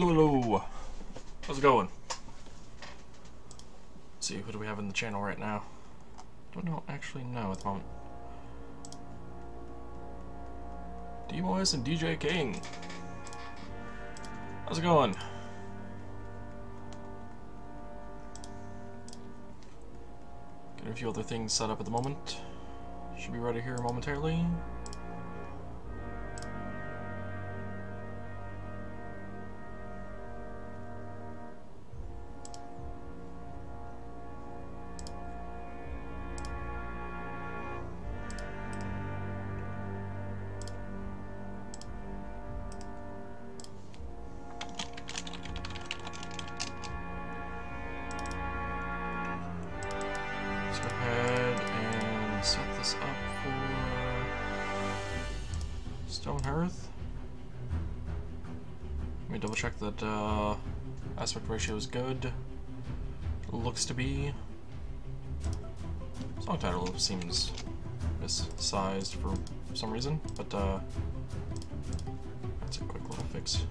Hello. How's it going? Let's see, who do we have in the channel right now? Don't actually know at the moment. DMOS and DJ King. How's it going? Getting a few other things set up at the moment. Should be ready here momentarily. Set this up for Stonehearth. Let me double check that aspect ratio is good. Looks to be. Song title seems missized for some reason, but that's a quick little fix.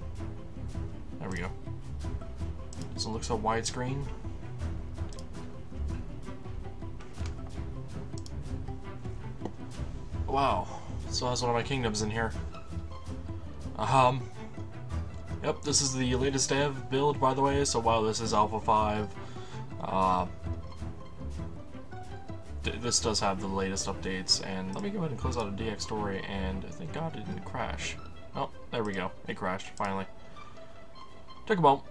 There we go. Doesn't look so widescreen. Wow, so has one of my kingdoms in here. Yep, this is the latest dev build, by the way, so while this is Alpha 5, this does have the latest updates, and let me go ahead and close out a DX story, and thank God it didn't crash. Oh, there we go, it crashed, finally. Took a moment.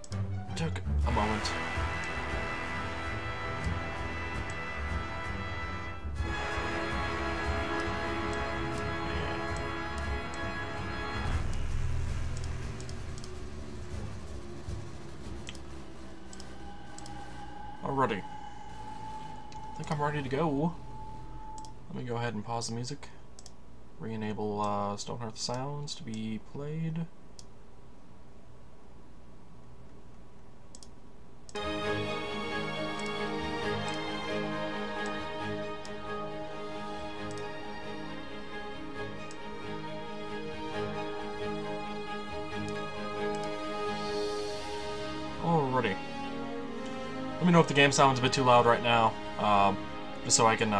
Alrighty. I think I'm ready to go. Let me go ahead and pause the music. Re-enable Stonehearth sounds to be played. Alrighty. Let me know if the game sounds a bit too loud right now, just so I can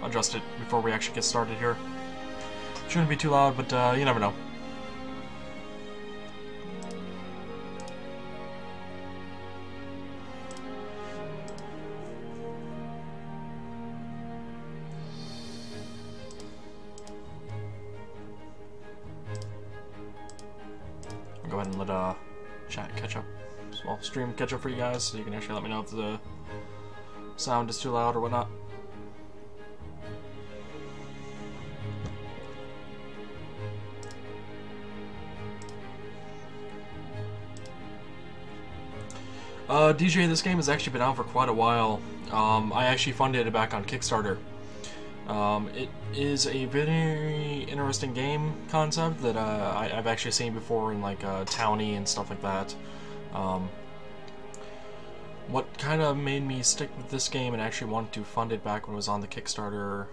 adjust it before we actually get started here. Shouldn't be too loud, but you never know. I'll go ahead and let chat catch up. Well, stream catch up for you guys, so you can actually let me know if the sound is too loud or whatnot. DJ, this game has actually been out for quite a while. I actually funded it back on Kickstarter. It is a very interesting game concept that I've actually seen before in like Townie and stuff like that. What kind of made me stick with this game and actually want to fund it back when it was on the Kickstarter,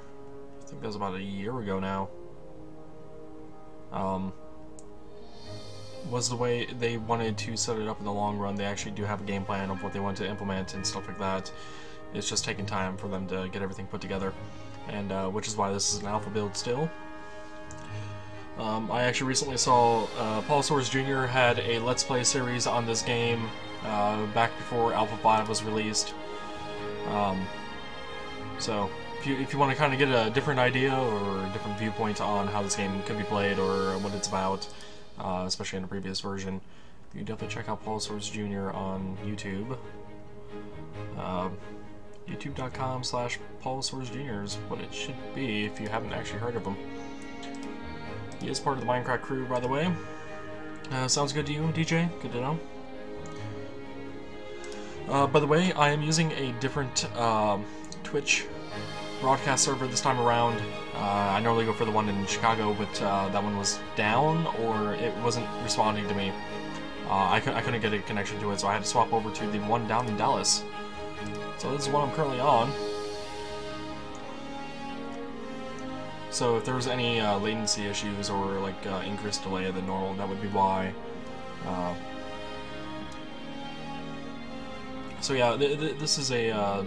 I think that was about a year ago now, was the way they wanted to set it up in the long run. They actually do have a game plan of what they want to implement and stuff like that. It's just taking time for them to get everything put together, and which is why this is an alpha build still. I actually recently saw Paul Soares Jr. had a Let's Play series on this game back before Alpha 5 was released. So if you want to kind of get a different idea or a different viewpoint on how this game could be played or what it's about, especially in the previous version, you can definitely check out Paul Soares Jr. on YouTube. YouTube.com/Paul Soares Jr. is what it should be if you haven't actually heard of him. He is part of the Minecraft crew, by the way. Sounds good to you, DJ? Good to know. By the way, I am using a different Twitch broadcast server this time around. I normally go for the one in Chicago, but that one was down, or it wasn't responding to me. I couldn't get a connection to it, so I had to swap over to the one down in Dallas. So this is what I'm currently on. So if there was any latency issues or like increased delay than normal, that would be why. So yeah, this is a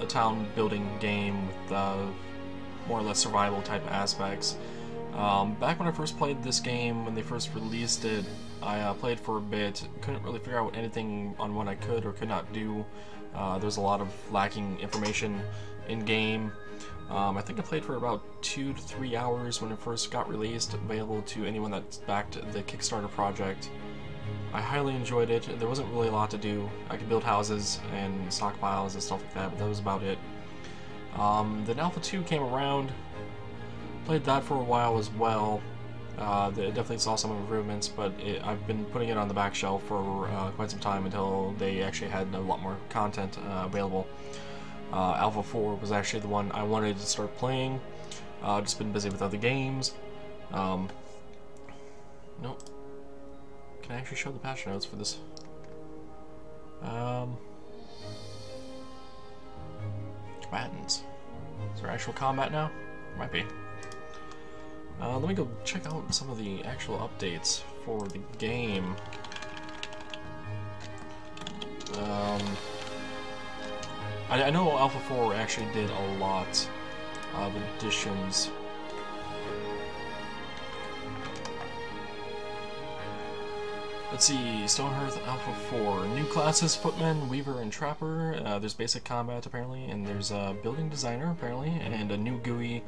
town building game with more or less survival type aspects. Back when I first played this game, when they first released it, I played for a bit, couldn't really figure out anything on what I could or could not do. There's a lot of lacking information in game. I think I played for about 2 to 3 hours when it first got released, available to anyone that backed the Kickstarter project. I highly enjoyed it. There wasn't really a lot to do. I could build houses and stockpiles and stuff like that, but that was about it. Then Alpha 2 came around, played that for a while as well. It definitely saw some improvements, but I've been putting it on the back shelf for quite some time until they actually had a lot more content available. Alpha 4 was actually the one I wanted to start playing. Just been busy with other games. Nope. Can I actually show the patch notes for this? Combatants. Is there actual combat now? Might be. Let me go check out some of the actual updates for the game. I know Alpha 4 actually did a lot of additions. Let's see, Stonehearth Alpha 4. New classes, Footman, Weaver, and Trapper. There's basic combat, apparently, and there's a building designer, apparently, and a new GUI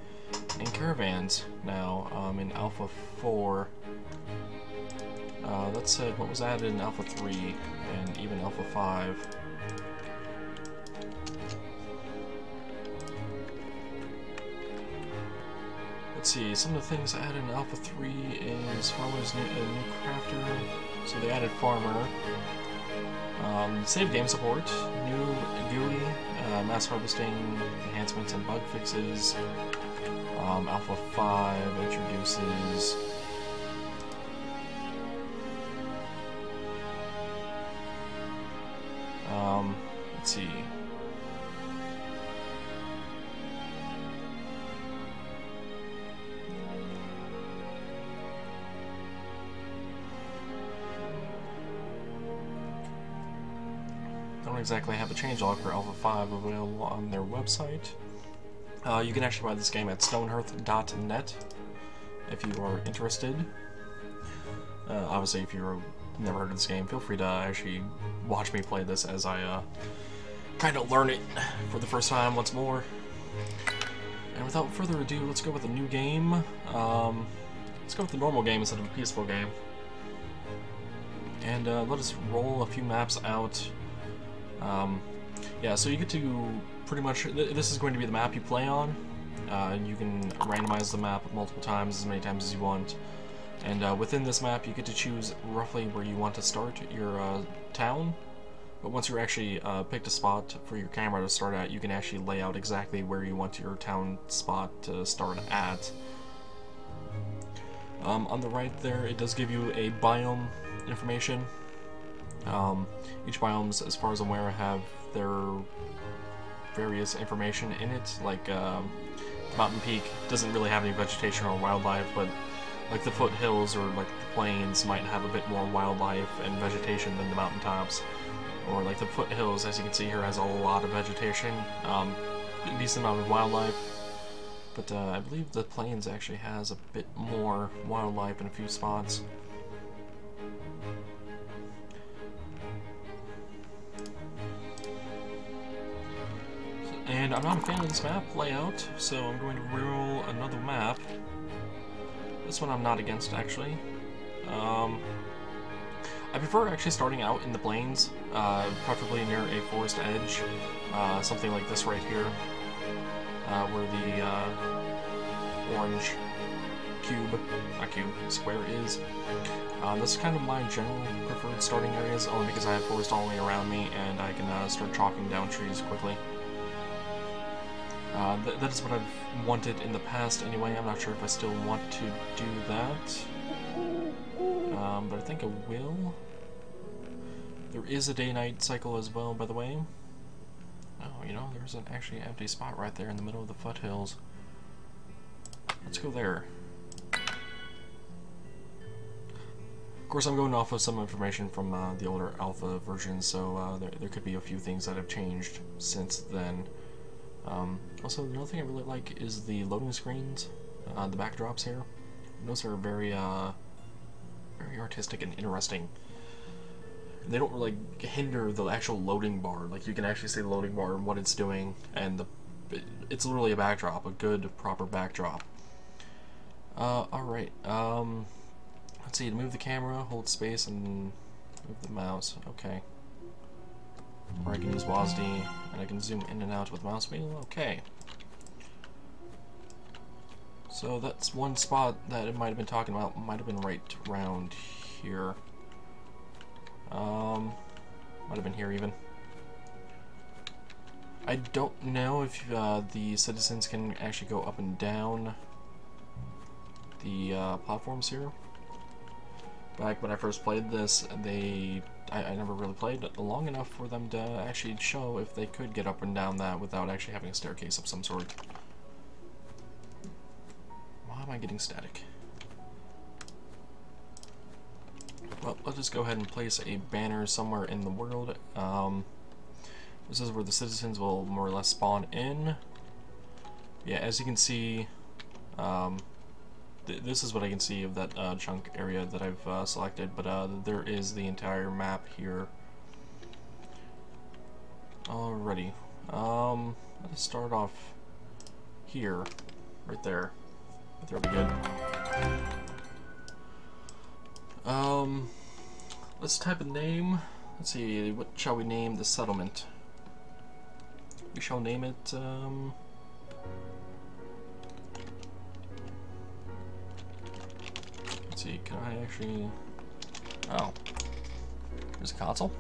and caravans now in Alpha 4. That said, what was added in Alpha 3 and even Alpha 5? Let's see, some of the things added in Alpha 3 is Farmer's new crafter, so they added Farmer. Save game support, new GUI, mass harvesting, enhancements and bug fixes. Alpha 5 introduces let's see. Don't exactly have a changelog for Alpha 5 available on their website. You can actually buy this game at stonehearth.net if you are interested. Obviously, if you've never heard of this game, feel free to actually watch me play this as I kind of learn it for the first time once more. And without further ado, let's go with a new game. Let's go with the normal game instead of a peaceful game. And let us roll a few maps out. Yeah, so you get to pretty much, this is going to be the map you play on. You can randomize the map multiple times, as many times as you want. And within this map, you get to choose roughly where you want to start your town. But once you actually picked a spot for your camera to start at, you can actually lay out exactly where you want your town spot to start at. On the right there, it does give you a biome information. Each biomes, as far as I'm aware, have their various information in it. Like Mountain Peak doesn't really have any vegetation or wildlife, but like the foothills or like the plains might have a bit more wildlife and vegetation than the mountaintops. Or like the foothills, as you can see here, has a lot of vegetation, a decent amount of wildlife. But I believe the plains actually has a bit more wildlife in a few spots. And I'm not a fan of this map layout, so I'm going to roll another map. This one I'm not against, actually. I prefer actually starting out in the plains, preferably near a forest edge, something like this right here, where the orange square is. This is kind of my general preferred starting areas, only because I have forest all the way around me, and I can start chopping down trees quickly. That is what I've wanted in the past anyway. I'm not sure if I still want to do that. But I think I will. There is a day-night cycle as well, by the way. Oh, you know, there's an actually empty spot right there in the middle of the foothills. Let's go there. course, I'm going off of some information from the older alpha version, so there could be a few things that have changed since then. Also, another thing I really like is the loading screens, the backdrops here. Those are very artistic and interesting. They don't really hinder the actual loading bar. Like, you can actually see the loading bar and what it's doing, and it's literally a backdrop, a good, proper backdrop. Alright, let's see, to move the camera, hold space and move the mouse. Okay. Or I can use WASD, and I can zoom in and out with mouse wheel. Okay. So that's one spot that it might have been talking about, might have been right around here. Might have been here even. I don't know if the citizens can actually go up and down the platforms here. Back when I first played this, I never really played it long enough for them to actually show if they could get up and down that without actually having a staircase of some sort. Why am I getting static? Well, let's just go ahead and place a banner somewhere in the world. This is where the citizens will more or less spawn in. Yeah, as you can see, this is what I can see of that chunk area that I've selected, but there is the entire map here. Alrighty. Let's start off here, right there. There we go. Let's type a name. Let's see, what shall we name the settlement? We shall name it, let's see, can I actually... Oh. There's a console?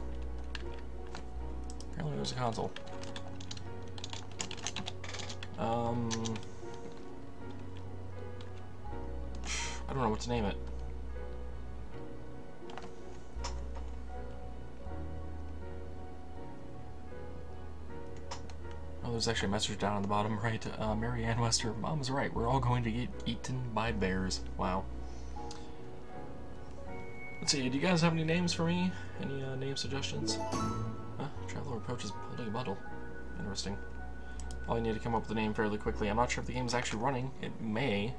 Apparently there's a console. I don't know what to name it. Oh, there's actually a message down on the bottom right. Mary Ann Wester, Mom was right. We're all going to get eaten by bears. Wow. Let's see, do you guys have any names for me? Any name suggestions? Traveler approaches holding a bundle. Interesting. Probably need to come up with a name fairly quickly. I'm not sure if the game is actually running. It may.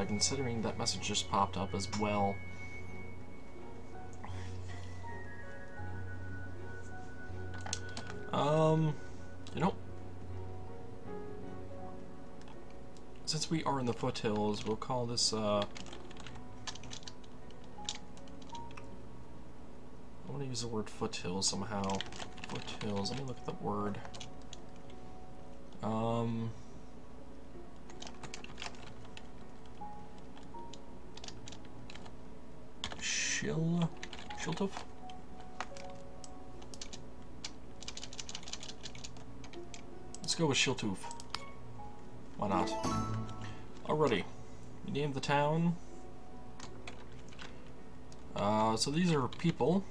Considering that message just popped up as well. You know, since we are in the foothills, we'll call this, I want to use the word foothills somehow. Foothills, let me look at the word. Shiltov? Let's go with Shiltoof. Why not? Alrighty. We named the town. So these are people.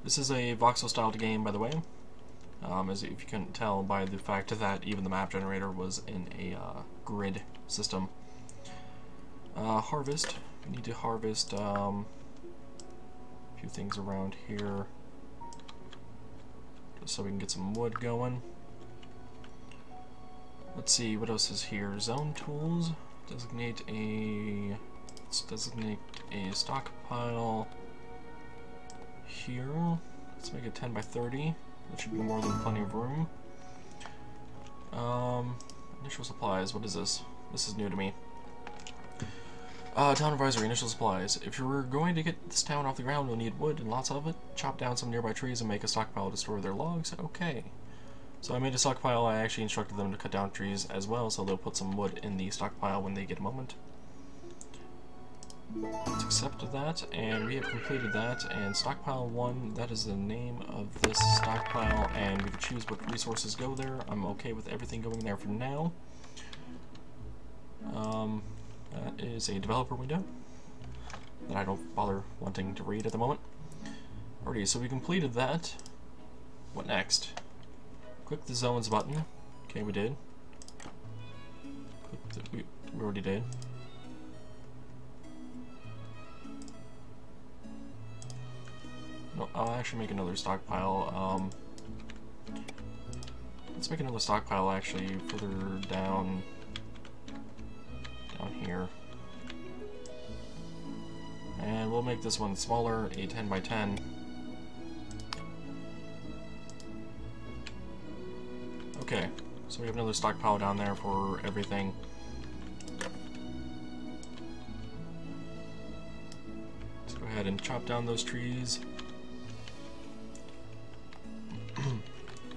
This is a voxel styled game, by the way. As if you couldn't tell by the fact that even the map generator was in a grid system. Harvest. We need to harvest a few things around here, just so we can get some wood going. Let's see, what else is here? Zone tools. Let's designate a stockpile here. Let's make it 10 by 30. That should be more than plenty of room. Initial supplies. What is this? This is new to me. Town advisory. Initial supplies. If you're going to get this town off the ground, you'll need wood and lots of it. Chop down some nearby trees and make a stockpile to store their logs. Okay. So I made a stockpile. I actually instructed them to cut down trees as well, so they'll put some wood in the stockpile when they get a moment. Let's accept that, and we have completed that, and stockpile 1, that is the name of this stockpile, and we can choose what resources go there. I'm okay with everything going there for now. That is a developer window that I don't bother wanting to read at the moment. Alrighty, so we completed that. What next? Click the zones button. Okay, we did. We already did. No, I'll actually make another stockpile. Let's make another stockpile actually further down here. And we'll make this one smaller, a 10 by 10. Okay, so we have another stockpile down there for everything. Let's go ahead and chop down those trees.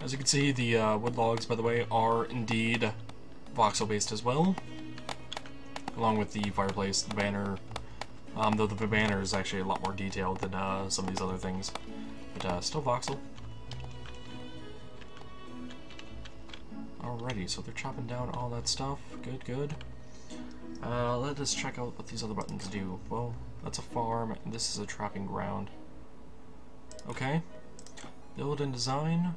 As you can see, the wood logs, by the way, are indeed voxel-based as well, along with the fireplace, the banner, though the banner is actually a lot more detailed than some of these other things, but still voxel. Alrighty, so they're chopping down all that stuff. Good, good. Let us check out what these other buttons do. Well, that's a farm, and this is a trapping ground. Okay. Build and design.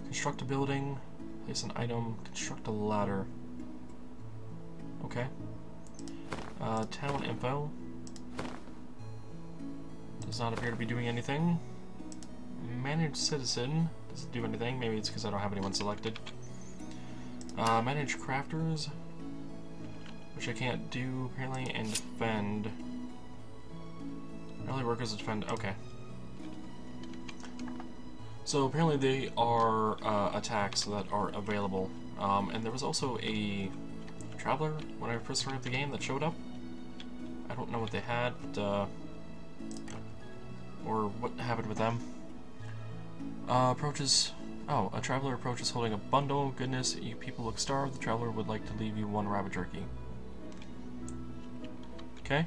Construct a building. Place an item. Construct a ladder. Okay. Town info. Does not appear to be doing anything. Manage citizen. Does it do anything? Maybe it's because I don't have anyone selected. Manage crafters, which I can't do apparently, and defend. Early workers defend. Okay. So apparently they are attacks that are available. And there was also a traveler when I first started the game that showed up. I don't know what they had, but or what happened with them. Approaches. Oh, a traveler approaches holding a bundle. Goodness, you people look starved. The traveler would like to leave you one rabbit jerky. Okay.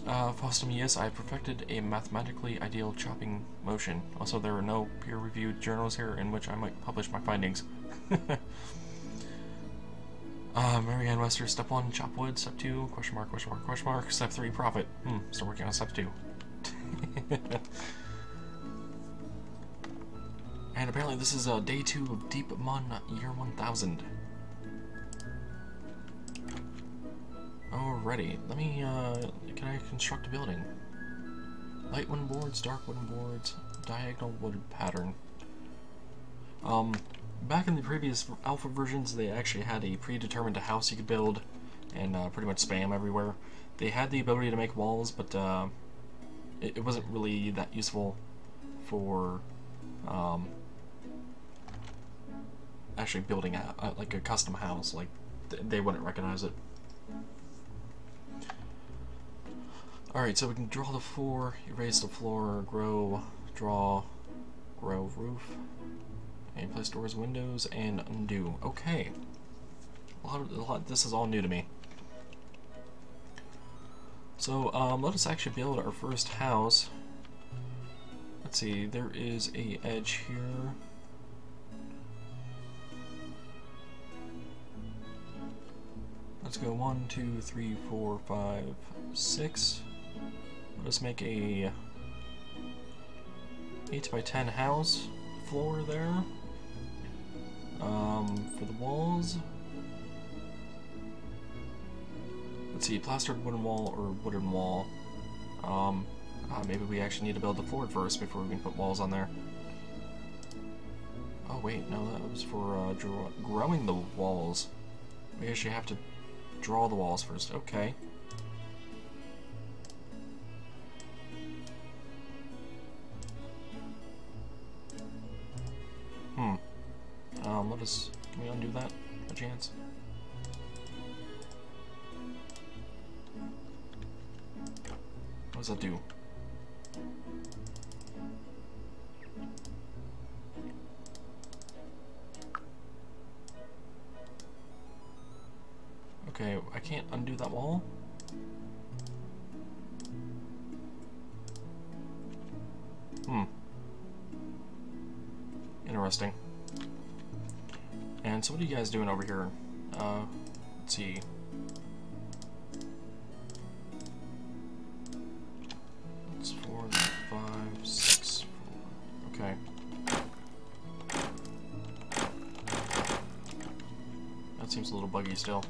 Fostum, yes, I perfected a mathematically ideal chopping motion. Also, there are no peer-reviewed journals here in which I might publish my findings. Marianne Wester, step 1, chop wood. Step 2, question mark, question mark, question mark. Step 3, profit. Still working on step 2. And apparently this is day 2 of Deep Mun Year 1000. Alrighty, let me, can I construct a building? Light wooden boards, dark wooden boards, diagonal wooded pattern. Back in the previous alpha versions, they actually had a predetermined house you could build and pretty much spam everywhere. They had the ability to make walls, but it wasn't really that useful for actually building like a custom house. Like they wouldn't recognize it. Alright, so we can draw the floor, erase the floor, grow, draw, grow roof, and place doors, windows, and undo. Okay. This is all new to me. So, let us actually build our first house. Let's see, there is a edge here. Let's go 1, 2, 3, 4, 5, 6. Let's make a 8 by 10 house floor there. For the walls, let's see, plastered wooden wall or wooden wall. Maybe we actually need to build the floor first before we can put walls on there. Oh wait, no, that was for growing the walls. We actually have to draw the walls first. Okay. Can we undo that, a chance? What does that do? Okay, I can't undo that wall? Interesting. And so what are you guys doing over here? Let's see. It's 4, 5, 6, 4. Okay. That seems a little buggy still.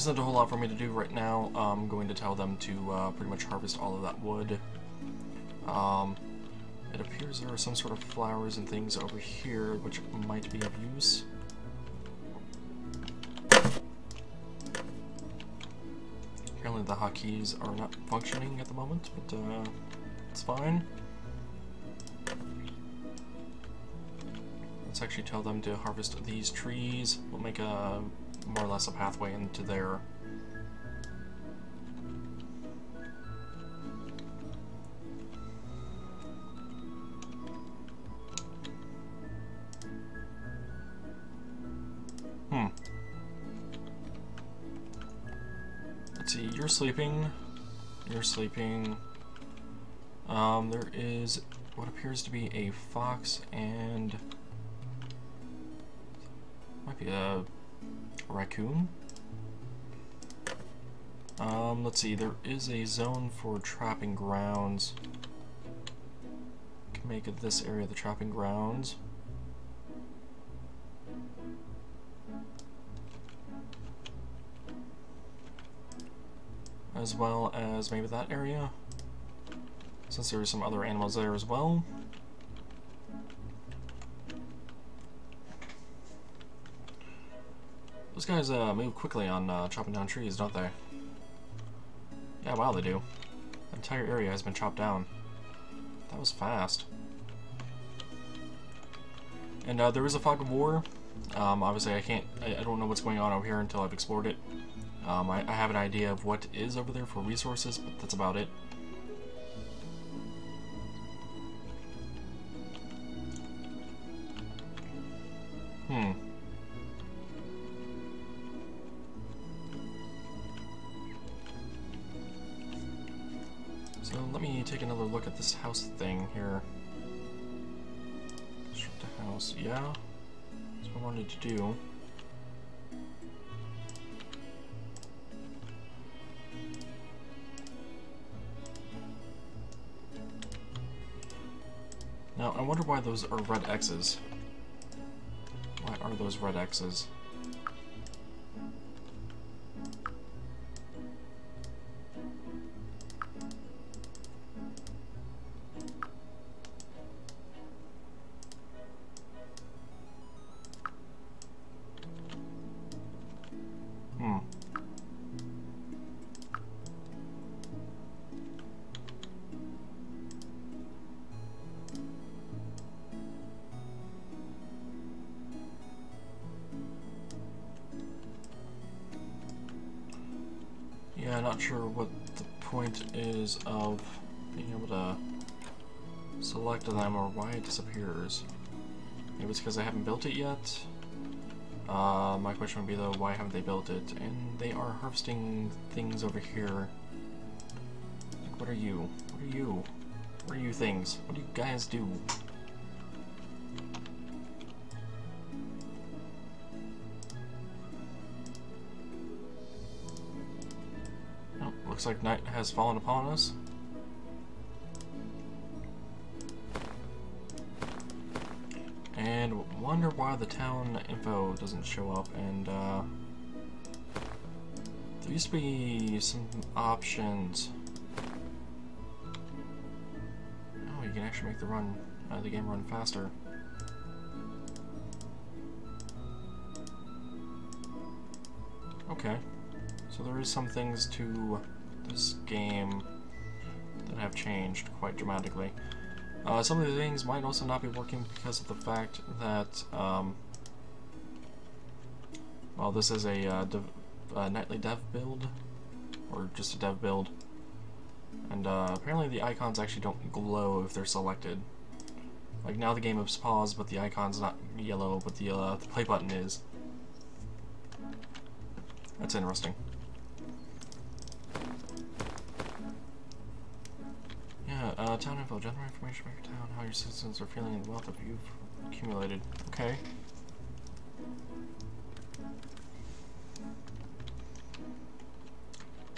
isn't a whole lot for me to do right now. I'm going to tell them to pretty much harvest all of that wood. It appears there are some sort of flowers and things over here which might be of use. Apparently the hotkeys are not functioning at the moment, but it's fine. Let's actually tell them to harvest these trees. We'll make a more or less a pathway into there. Let's see, you're sleeping. You're sleeping. There is what appears to be a fox and might be a raccoon. Let's see, there is a zone for trapping grounds. Can make it this area the trapping grounds. As well as maybe that area, since there are some other animals there as well. Those guys move quickly on chopping down trees, don't they? Yeah, wow, they do. The entire area has been chopped down. That was fast. And there is a fog of war. Obviously, I don't know what's going on over here until I've explored it. I have an idea of what is over there for resources, but that's about it. So let me take another look at this house thing here. Construct a house, yeah. That's what I wanted to do. Now, I wonder why those are red X's. Why are those red X's? Yeah, not sure what the point is of being able to select them or why it disappears. Maybe it's because I haven't built it yet. My question would be though, why haven't they built it? And they are harvesting things over here. Like, what are you? What are you? What are you things? What do you guys do? Oh, looks like night has fallen upon us. And wonder why the town info doesn't show up, and there used to be some options. Oh, you can actually make the game run faster. Okay, so there is some things to this game that have changed quite dramatically. Some of the things might also not be working because of the fact that, well, this is a nightly dev build, or just a dev build, and apparently the icons actually don't glow if they're selected. Like, now the game is paused, but the icon's not yellow, but the play button is. That's interesting. Town info, general information about your town, how your citizens are feeling, and the wealth that you've accumulated. Okay.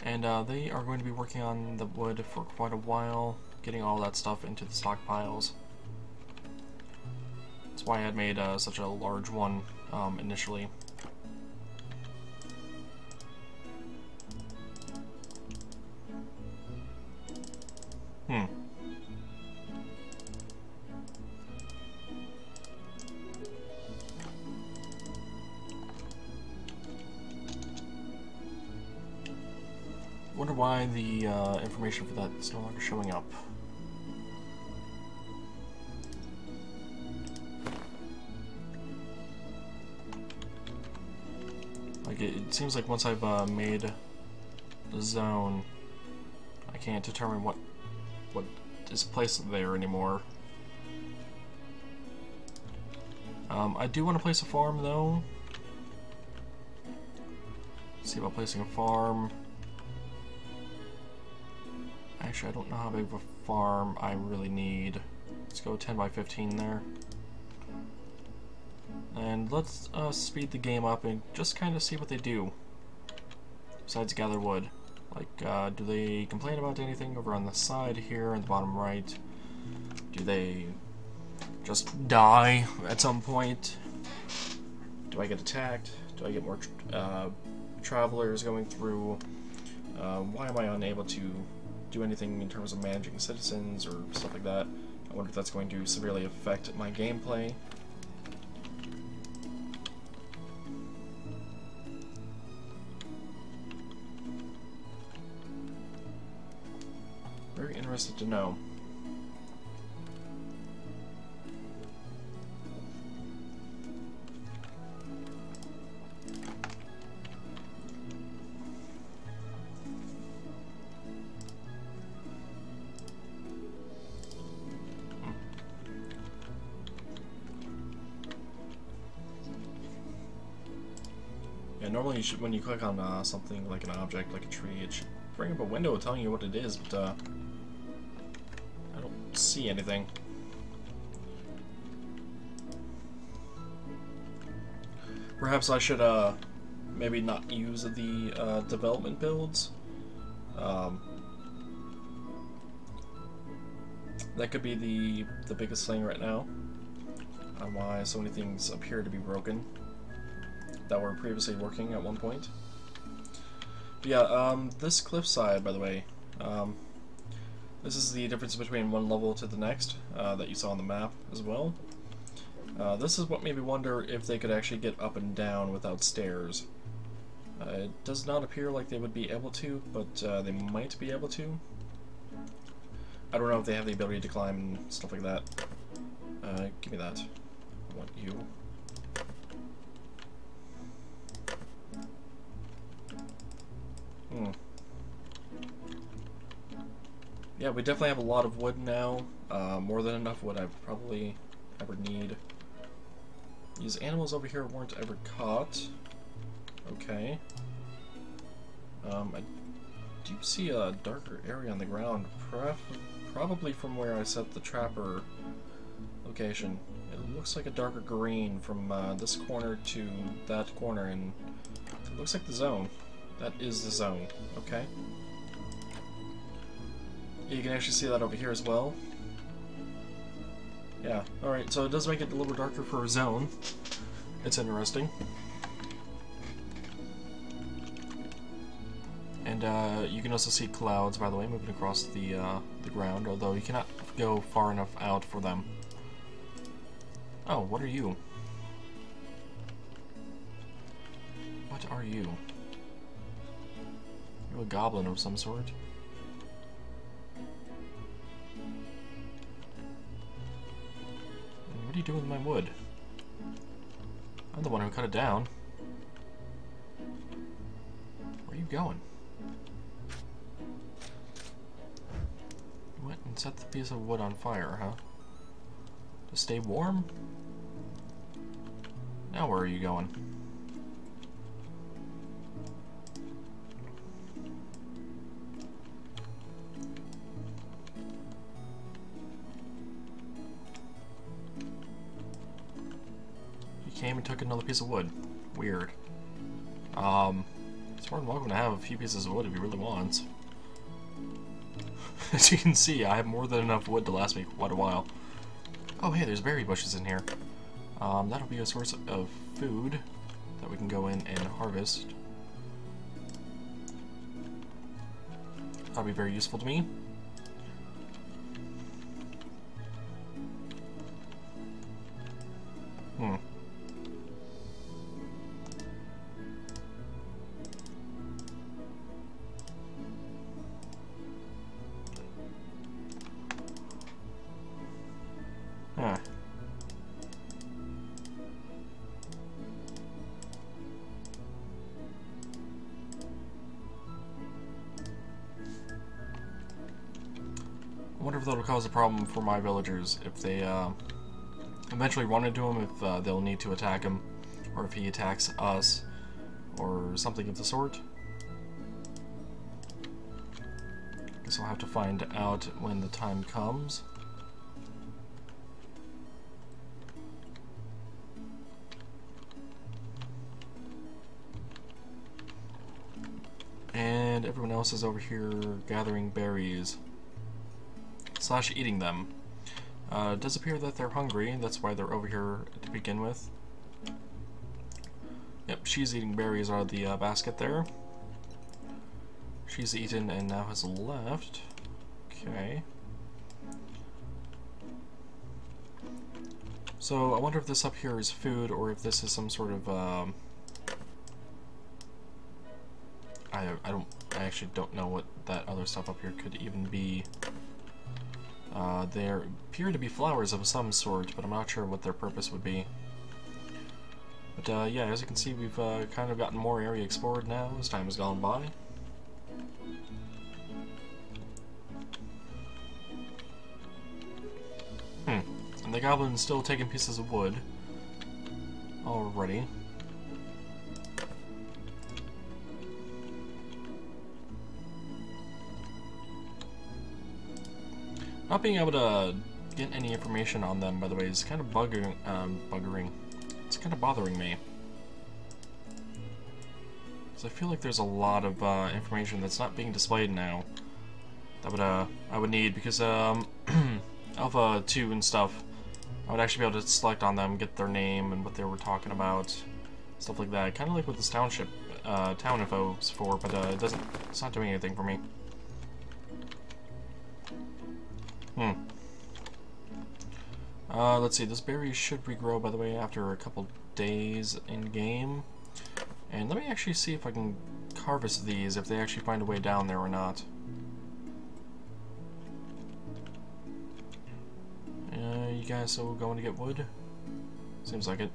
And they are going to be working on the wood for quite a while, getting all that stuff into the stockpiles. That's why I had made such a large one initially. Hmm. Wonder why the information for that is no longer showing up. Like, it seems like once I've made the zone, I can't determine what is placed there anymore. I do want to place a farm, though. Let's see about placing a farm. Actually, I don't know how big of a farm I really need. Let's go 10 by 15 there. And let's speed the game up and just kind of see what they do. Besides gather wood. Like, do they complain about anything over on the side here in the bottom right? Do they just die at some point? Do I get attacked? Do I get more travelers going through? Why am I unable to do anything in terms of managing citizens or stuff like that? I wonder if that's going to severely affect my gameplay. Very interested to know. Yeah, normally you should, when you click on something like an object, like a tree, it should bring up a window telling you what it is, but I don't see anything. Perhaps I should maybe not use the development builds. That could be the biggest thing right now on why so many things appear to be broken that were previously working at one point. But yeah, this cliffside, by the way, this is the difference between one level to the next that you saw on the map as well. This is what made me wonder if they could actually get up and down without stairs. It does not appear like they would be able to, but they might be able to. I don't know if they have the ability to climb and stuff like that. Give me that. I want you. Yeah, we definitely have a lot of wood now. More than enough wood I probably ever need. These animals over here weren't ever caught. Okay. I do see a darker area on the ground, probably from where I set the trapper location. It looks like a darker green from this corner to that corner, and it looks like the zone. That is the zone. Okay. You can actually see that over here as well. Yeah, alright, so it does make it a little darker for a zone. It's interesting. And you can also see clouds, by the way, moving across the ground, although you cannot go far enough out for them. Oh, what are you? What are you? You're a goblin of some sort. And what are you doing with my wood? I'm the one who cut it down. Where are you going? You went and set the piece of wood on fire, huh? To stay warm? Now where are you going? Came and took another piece of wood. Weird. It's more than welcome to have a few pieces of wood if he really wants. As you can see, I have more than enough wood to last me quite a while. Oh hey, there's berry bushes in here. That'll be a source of food that we can go in and harvest. That'll be very useful to me. I wonder if that'll cause a problem for my villagers if they eventually run into him, if they'll need to attack him, or if he attacks us, or something of the sort. Guess I'll have to find out when the time comes. And everyone else is over here gathering berries / eating them. It does appear that they're hungry, that's why they're over here to begin with. Yep, she's eating berries out of the basket there. She's eaten and now has left. Okay. So I wonder if this up here is food or if this is some sort of I actually don't know what that other stuff up here could even be. There appear to be flowers of some sort, but I'm not sure what their purpose would be. But yeah, as you can see, we've kind of gotten more area explored now as time has gone by. And the goblin's still taking pieces of wood already. Not being able to get any information on them, by the way, is kind of buggering. It's kind of bothering me. So I feel like there's a lot of information that's not being displayed now that I would need, because Alpha 2 and stuff, I would actually be able to select on them, get their name and what they were talking about, stuff like that. Kind of like what this township town info is for, but it's not doing anything for me. Let's see, this berry should regrow, by the way, after a couple days in-game. And let me actually see if I can harvest these, if they actually find a way down there or not. You guys still going to get wood? Seems like it.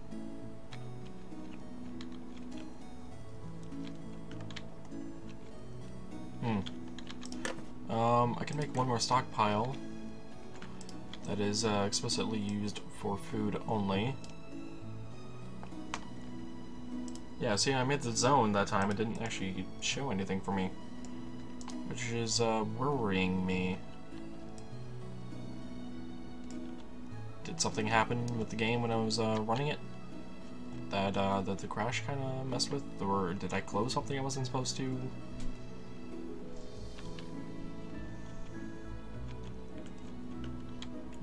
I can make one more stockpile that is explicitly used for food only. Yeah, see, I made the zone that time. It didn't actually show anything for me, which is worrying me. Did something happen with the game when I was running it that the crash kind of messed with, or did I close something I wasn't supposed to?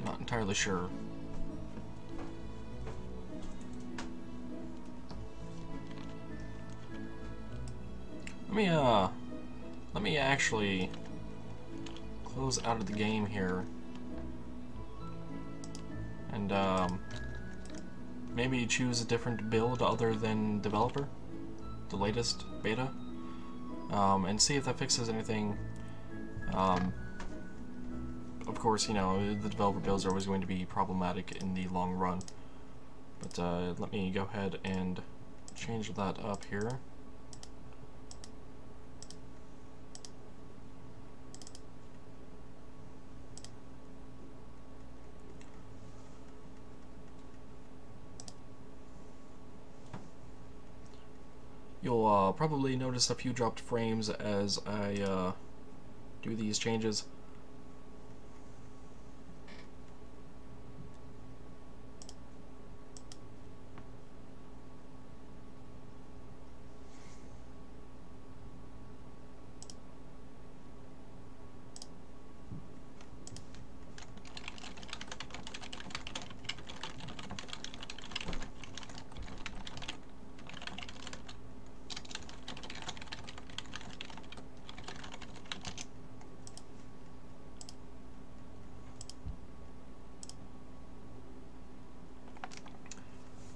Not entirely sure. Let me actually close out of the game here and maybe choose a different build other than developer, the latest beta, and see if that fixes anything. Of course, you know, the developer builds are always going to be problematic in the long run, but let me go ahead and change that up here. You'll probably notice a few dropped frames as I do these changes.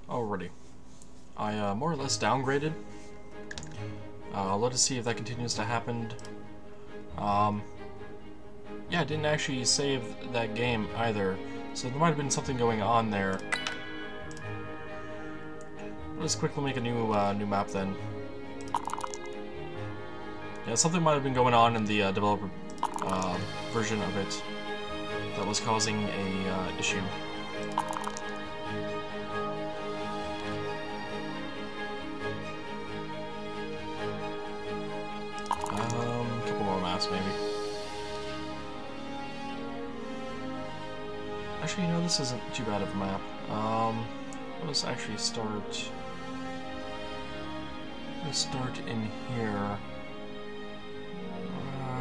Alrighty. I more or less downgraded. Let us see if that continues to happen. Yeah, I didn't actually save that game either, so there might have been something going on there. Let's quickly make a new map then. Yeah, something might have been going on in the developer version of it. that was causing a issue. A couple more maps, maybe. Actually, you know, this isn't too bad of a map. Let's actually start. Let's start in here.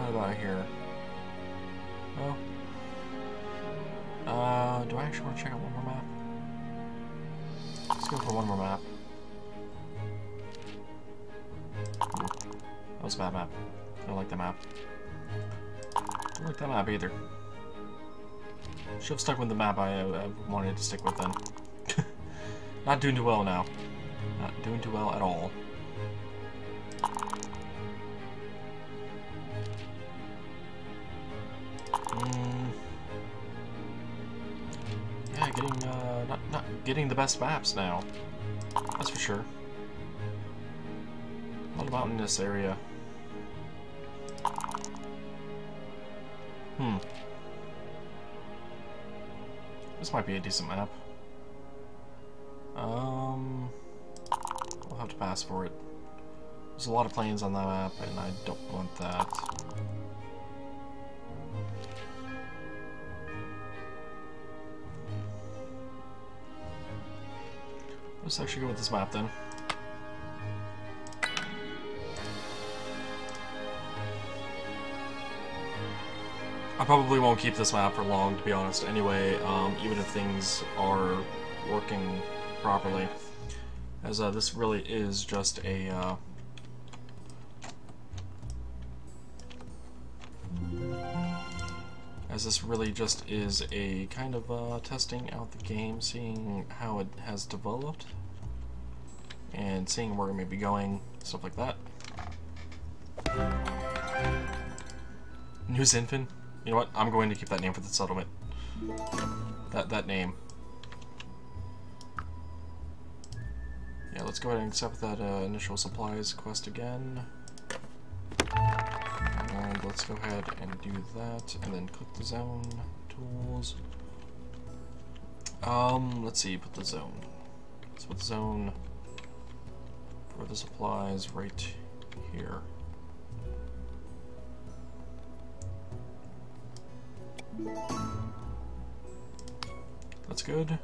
About here. Oh. Do I actually want to check out one more map? Let's go for one more map. Ooh, that was a bad map. I don't like that map. I don't like that map either. Should have stuck with the map I wanted to stick with then. Not doing too well now. Not doing too well at all. Yeah, not getting the best maps now. That's for sure. What about in this area? This might be a decent map. We'll have to pass for it. There's a lot of planes on that map, and I don't want that. Let's actually go with this map then. I probably won't keep this map for long, to be honest, anyway, even if things are working properly. As this really is just a kind of testing out the game, seeing how it has developed, and seeing where it may be going, stuff like that. New Zinfin? You know what? I'm going to keep that name for the settlement. That name. Yeah, let's go ahead and accept that initial supplies quest again. And let's go ahead and do that, and then click the zone, tools. Let's see, put the zone. Let's put the zone for the supplies right here. That's good.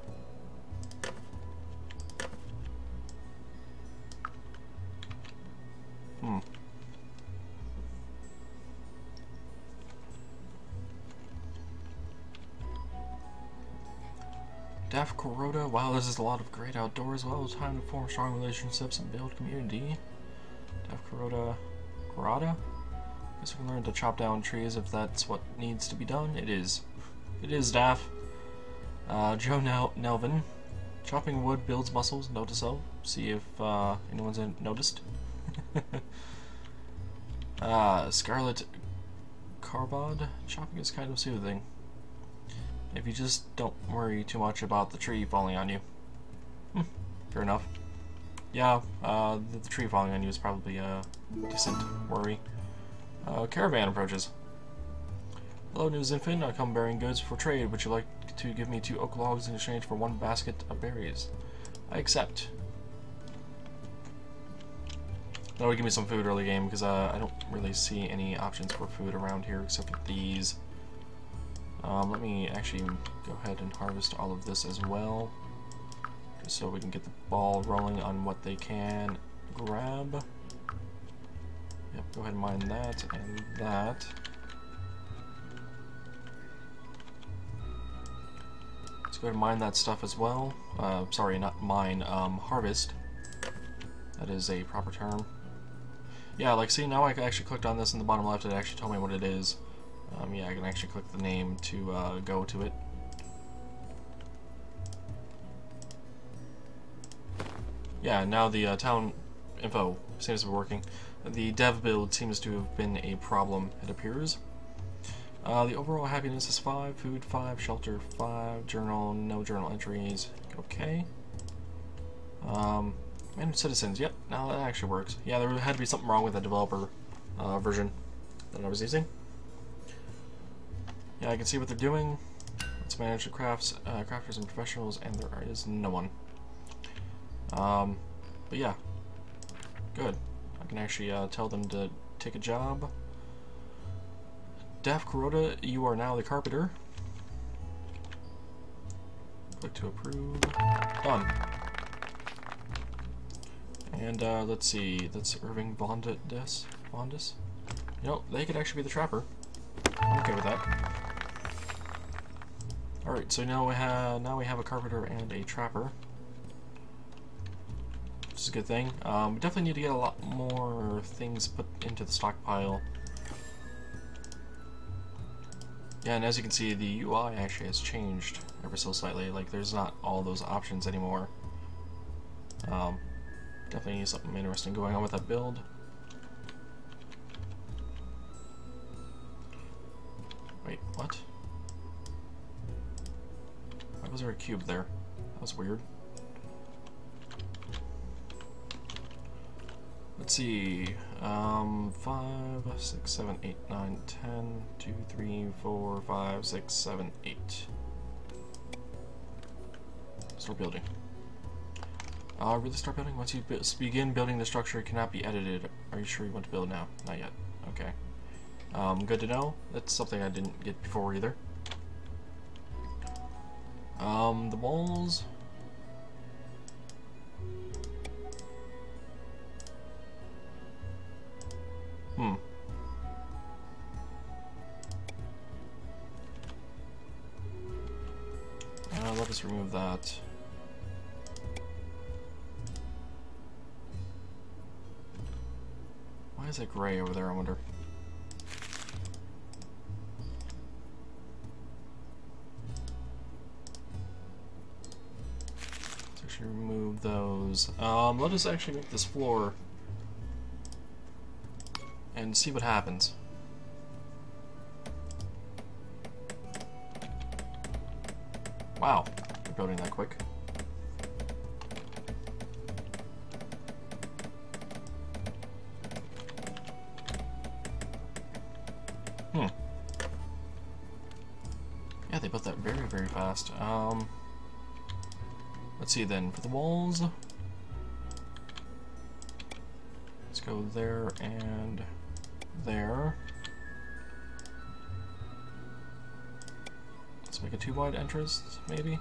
Daf Kuroda, wow, this is a lot of great outdoors. Well, it's time to form strong relationships and build community. Daf Kuroda? Guess we can learn to chop down trees if that's what needs to be done. It is. It is, Daf. Joe Nelvin. Chopping wood builds muscles. Note to self. See if anyone's noticed. Scarlet Carbod. Chopping is kind of soothing. If you just don't worry too much about the tree falling on you. Fair enough. Yeah, the tree falling on you is probably a decent worry. Caravan approaches. Hello, New Zinfin. I come bearing goods for trade. Would you like to give me 2 oak logs in exchange for 1 basket of berries? I accept. That would give me some food early game, because I don't really see any options for food around here except for these. Let me actually go ahead and harvest all of this as well, just so we can get the ball rolling on what they can grab. Yep, go ahead and mine that and that. Let's go ahead and mine that stuff as well. Sorry, not mine, harvest. That is a proper term. Yeah, like, see, now I actually clicked on this in the bottom left, it actually told me what it is. Yeah, I can actually click the name to go to it. Yeah, now the town info seems to be working. The dev build seems to have been a problem, it appears. The overall happiness is 5, food 5, shelter 5, journal, no journal entries, okay. Managed citizens, yep, now that actually works. Yeah, there had to be something wrong with the developer version that I was using. Yeah, I can see what they're doing. Let's manage the crafters and professionals, and there is no one. But yeah, good. I can actually tell them to take a job. Daph Kuroda, you are now the carpenter. Click to approve. Done. And let's see, that's Irving Vondas. You know, they could actually be the trapper. I'm okay with that. Alright, so now we have a carpenter and a trapper. Which is a good thing. We definitely need to get a lot more things put into the stockpile. Yeah, and as you can see, the UI actually has changed ever so slightly. Like, there's not all those options anymore. Definitely something interesting going on with that build. Wait, what? Why was there a cube there? That was weird. Let's see. 5, 6, 7, 8, 9, 10, 2, 3, 4, 5, 6, 7, 8. Start building. Really start building? Once you begin building the structure, it cannot be edited. Are you sure you want to build now? Not yet. Okay. Good to know. That's something I didn't get before either. The walls... let us remove that. Why is it gray over there, I wonder? Let's actually remove those. Let us actually make this floor and see what happens. Wow, they're building that quick. Yeah, they built that very, very fast. Let's see then, for the walls, let's go there and there. Let's make a 2-wide entrance, maybe.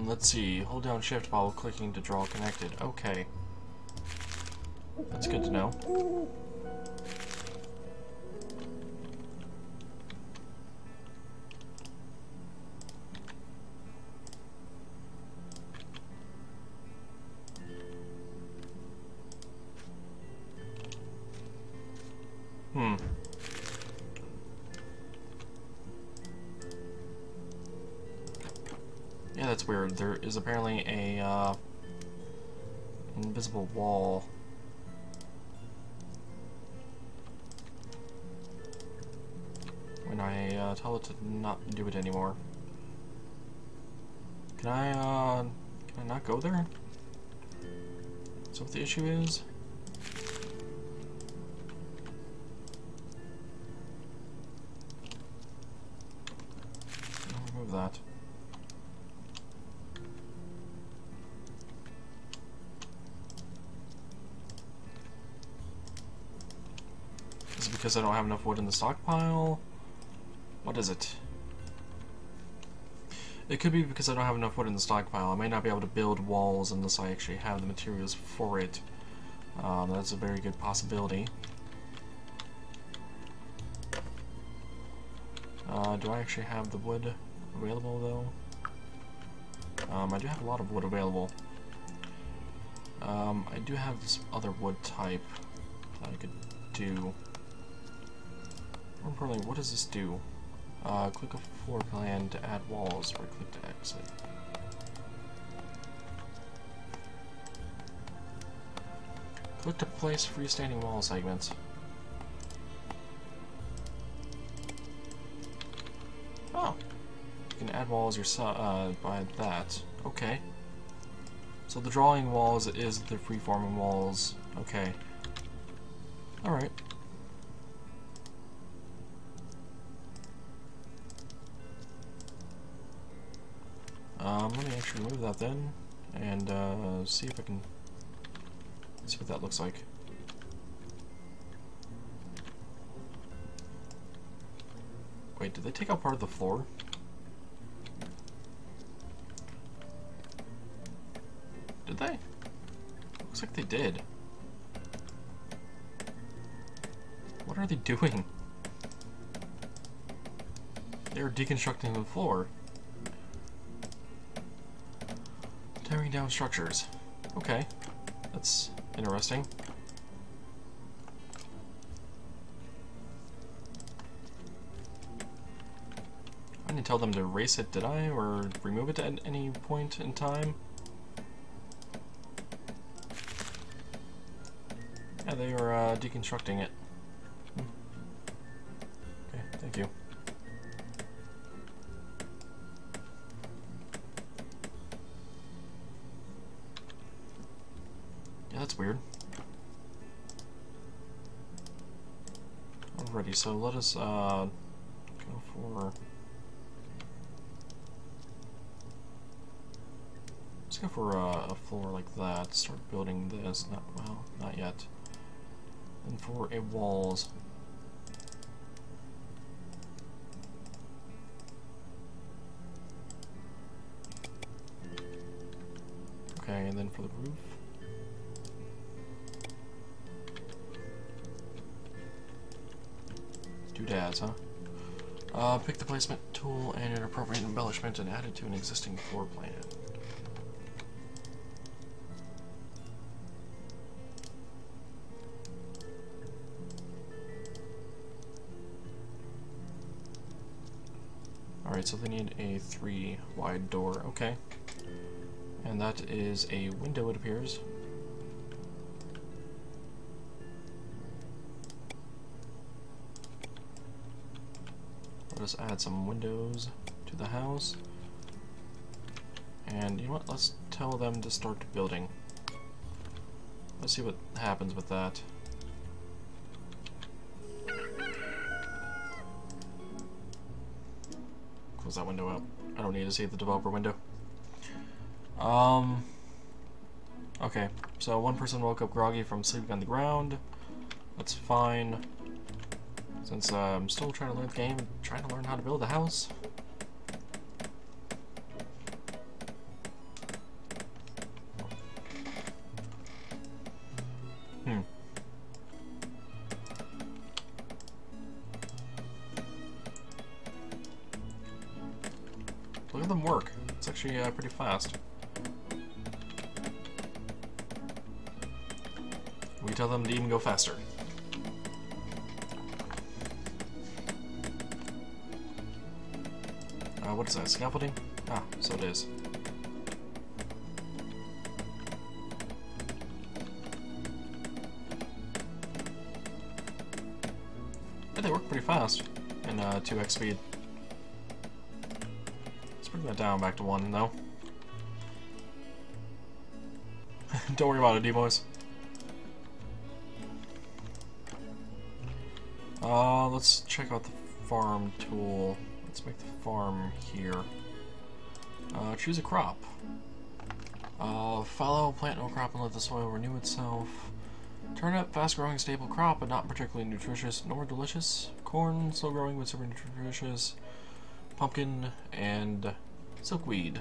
Let's see. Hold down shift while clicking to draw connected. Okay. That's good to know. Yeah, that's weird. There is apparently a invisible wall. When I tell it to not do it anymore. Can I not go there? Is that what the issue is? I'll remove that. Is it because I don't have enough wood in the stockpile? What is it? It could be because I don't have enough wood in the stockpile. I may not be able to build walls unless I actually have the materials for it. That's a very good possibility. Do I actually have the wood available though? I do have a lot of wood available. I do have this other wood type that I could do. More importantly, what does this do? Click a floor plan to add walls, or click to exit. Click to place freestanding wall segments. Oh, you can add walls yourself by that. Okay. So the drawing walls is the freeforming walls. Okay. Alright. Let me actually move that then, and see if I can see what that looks like. Wait, did they take out part of the floor? Did they? Looks like they did. What are they doing? They're deconstructing the floor. Tearing down structures. Okay. That's interesting. I didn't tell them to erase it, did I? Or remove it at any point in time? Yeah, they are deconstructing it. Okay, thank you. Yeah, that's weird. Alrighty, so let us go for... Let's go for a floor like that. Start building this. Not well, not yet. And for a walls. Okay, and then for the roof. Doodads, huh? Pick the placement tool and an appropriate embellishment and add it to an existing floor plan. Alright, so they need a 3 wide door, okay. And that is a window, it appears. Let us add some windows to the house. And you know what, let's tell them to start building. Let's see what happens with that. Close that window up. I don't need to see the developer window. Okay, so one person woke up groggy from sleeping on the ground. That's fine. Since I'm still trying to learn the game, trying to learn how to build a house. Look at them work. It's actually pretty fast. We tell them to even go faster. What is that? Scaffolding? Ah, so it is. Yeah, they work pretty fast in 2x speed. Let's bring that down back to 1 though. Don't worry about it, D-boys. Let's check out the farm tool. Let's make the farm here. Choose a crop. Fallow, plant no crop and let the soil renew itself. Turnip, fast-growing, stable crop, but not particularly nutritious nor delicious. Corn, slow-growing but super nutritious. Pumpkin, and silkweed.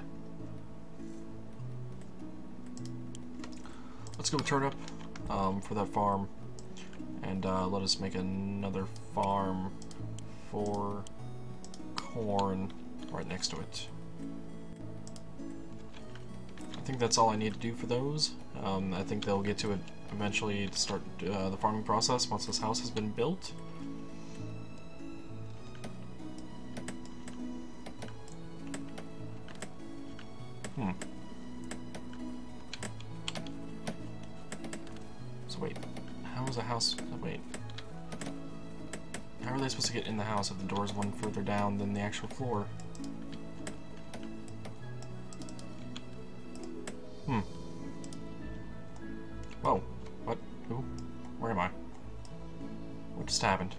Let's go with turnip for that farm. And let us make another farm for corn right next to it. I think that's all I need to do for those. I think they'll get to it eventually to start the farming process once this house has been built. So wait, how is a house... wait. How are they supposed to get in the house if the door's one further down than the actual floor? Whoa. What? Who? Where am I? just happened?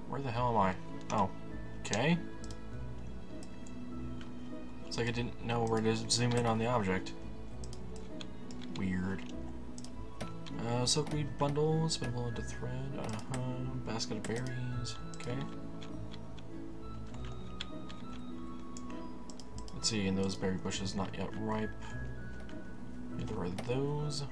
Where the hell am I? Oh, okay. It's like I didn't know where to zoom in on the object. Weird. Silkweed bundle, spinable into thread, basket of berries, okay. Let's see, and those berry bushes not yet ripe. Neither are those.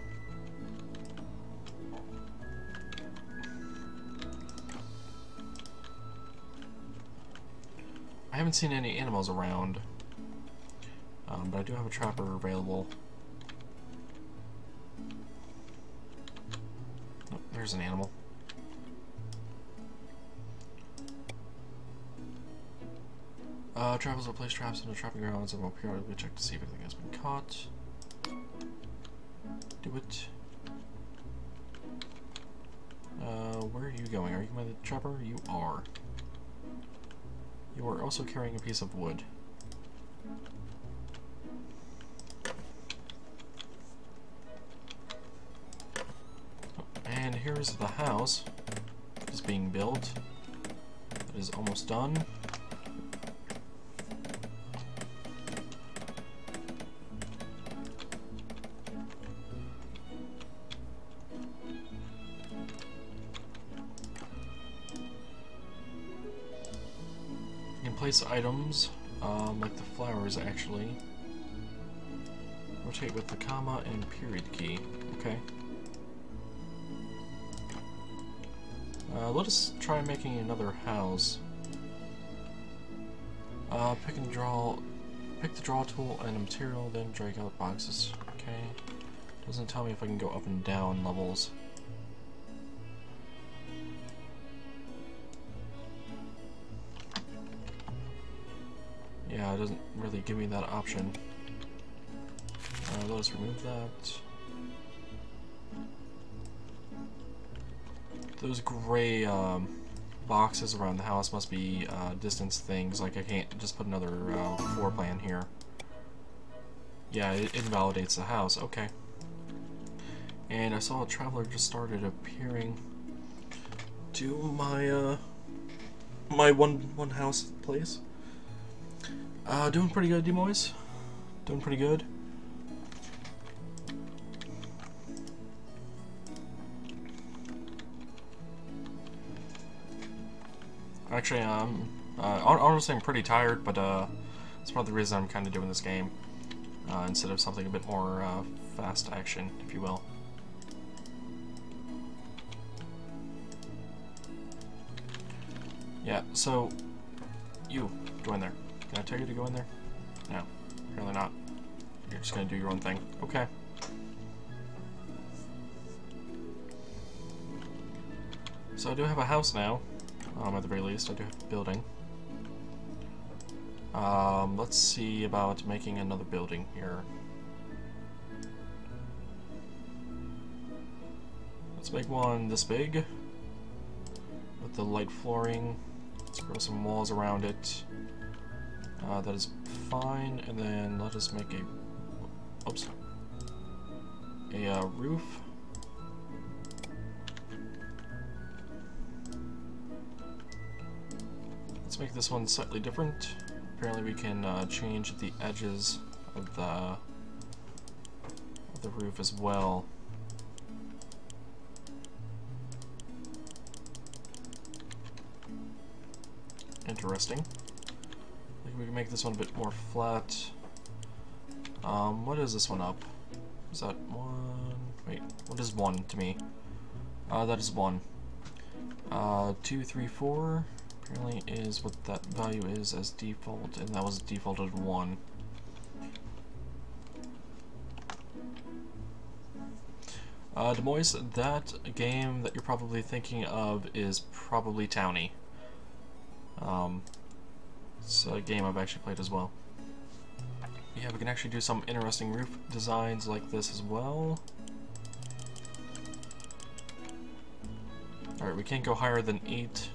I haven't seen any animals around, but I do have a trapper available. Oh, there's an animal. Trappers will place traps into trapping grounds and will periodically check to see if anything has been caught. Do it. Where are you going? Are you by the trapper? You are. You are also carrying a piece of wood. And here's the house. It's being built. It is almost done. Place items, like the flowers actually. Rotate with the comma and period key. Okay. Let us try making another house. Pick the draw tool and a material, then drag out boxes. Okay. Doesn't tell me if I can go up and down levels. Yeah, it doesn't really give me that option. Let us remove that. Those gray boxes around the house must be distance things, like I can't just put another floor plan here. Yeah, it invalidates the house, okay. And I saw a traveler just started appearing to my my one house place. Doing pretty good, Demois. Doing pretty good. Actually, honestly, I'm pretty tired, but that's part of the reason I'm kind of doing this game instead of something a bit more fast action, if you will. Yeah. So, you go in there. Can I tell you to go in there? No, apparently not. You're just gonna do your own thing. Okay. So I do have a house now. At the very least, I do have a building. Let's see about making another building here. Let's make one this big with the light flooring. Let's grow some walls around it. That is fine, and then let us make a roof. Let's make this one slightly different. Apparently we can change the edges of the roof as well. Interesting. We can make this one a bit more flat. What is this one up? Is that one? Wait, what is one to me? That is 1. 2, 3, 4 apparently is what that value is as default, and that was defaulted 1. Demois, that game that you're probably thinking of is probably Towny. It's a game I've actually played as well. Yeah, we can actually do some interesting roof designs like this as well. Alright, we can't go higher than 8.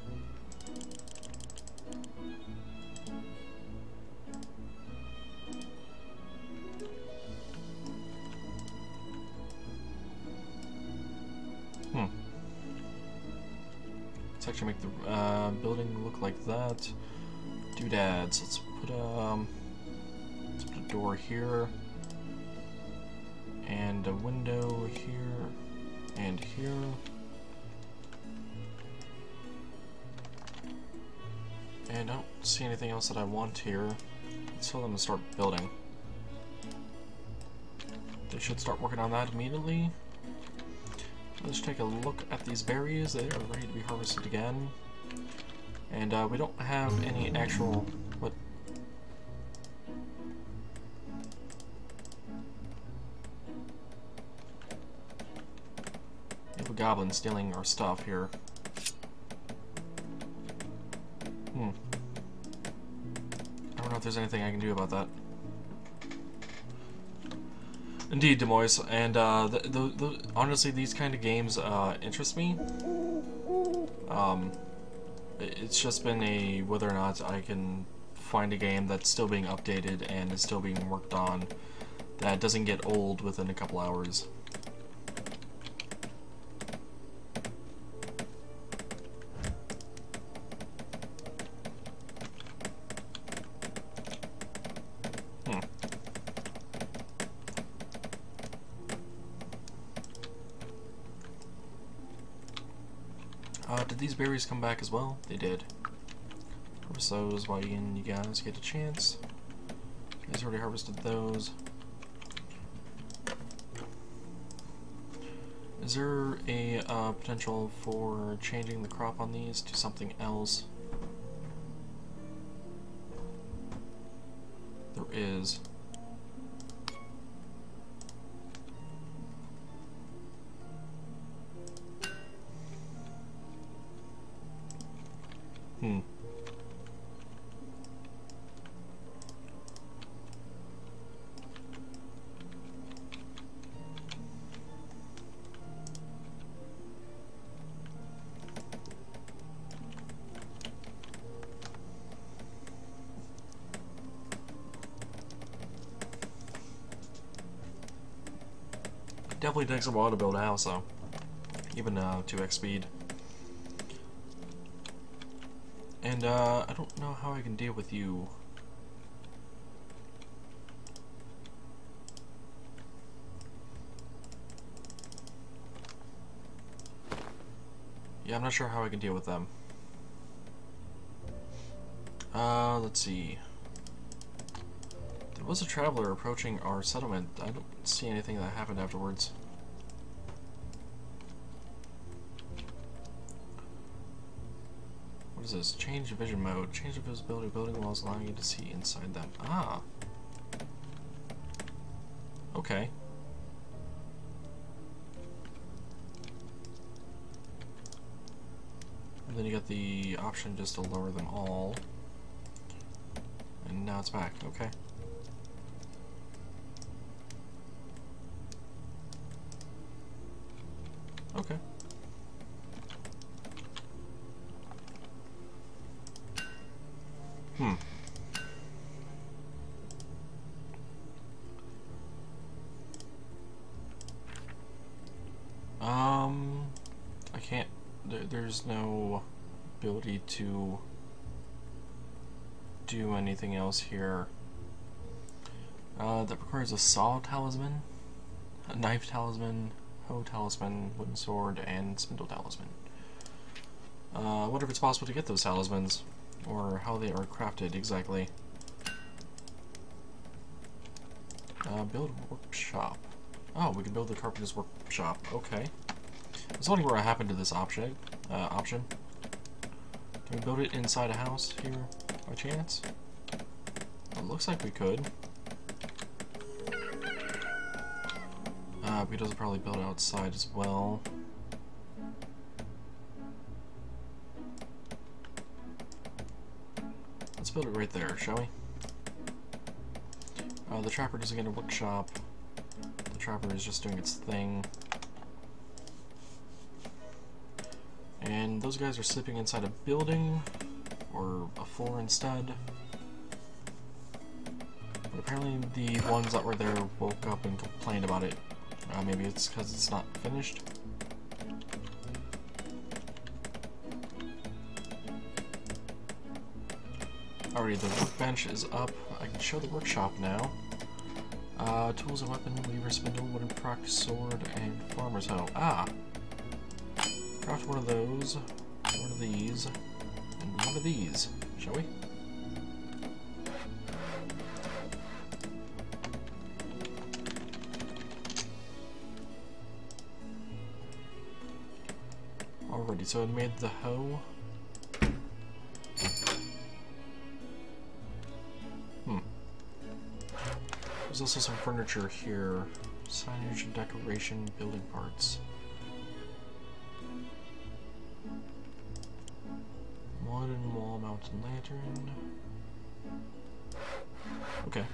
actually make the building look like that. Doodads. Let's put a door here, and a window here, and here. And I don't see anything else that I want here. Let's tell them to start building. They should start working on that immediately. Let's take a look at these berries. They are ready to be harvested again. And we don't have any actual... What? We have a goblin stealing our stuff here. I don't know if there's anything I can do about that. Indeed, Demois, and honestly, these kind of games interest me. It's just been a whether or not I can find a game that's still being updated and is still being worked on that doesn't get old within a couple hours. Did these berries come back as well? They did. Harvest those while you guys get a chance. You guys already harvested those. Is there a potential for changing the crop on these to something else? There is. Definitely takes a while to build a house, though. Even 2x speed. And I don't know how I can deal with you. Yeah, I'm not sure how I can deal with them. Let's see. There was a traveler approaching our settlement. I don't see anything that happened afterwards. What is this? Change vision mode. Change the visibility of building walls, allowing you to see inside them. Ah. Okay. And then you got the option just to lower them all. And now it's back. Okay. Okay. I can't, there's no ability to do anything else here. That requires a saw talisman, a knife talisman, hoe talisman, wooden sword, and spindle talisman. I wonder if it's possible to get those talismans, or how they are crafted exactly. Build workshop. Oh, we can build the carpenter's workshop. Okay. I was wondering what happened to this option. Can we build it inside a house here, by chance? It looks like we could. We doesn't probably build outside as well. Let's build it right there, shall we? The trapper doesn't get a workshop. The trapper is just doing its thing. And those guys are sleeping inside a building, or a floor instead. But apparently the ones that were there woke up and complained about it. Maybe it's because it's not finished. Alright, the workbench is up. I can show the workshop now. Tools and weapon, lever, spindle, wooden proc, sword, and farmer's hoe. Ah! Craft one of those, one of these, and one of these, shall we? Alrighty, so I made the hoe. There's also some furniture here. Signage and decoration, building parts. Modern wall-mounted lantern. Okay.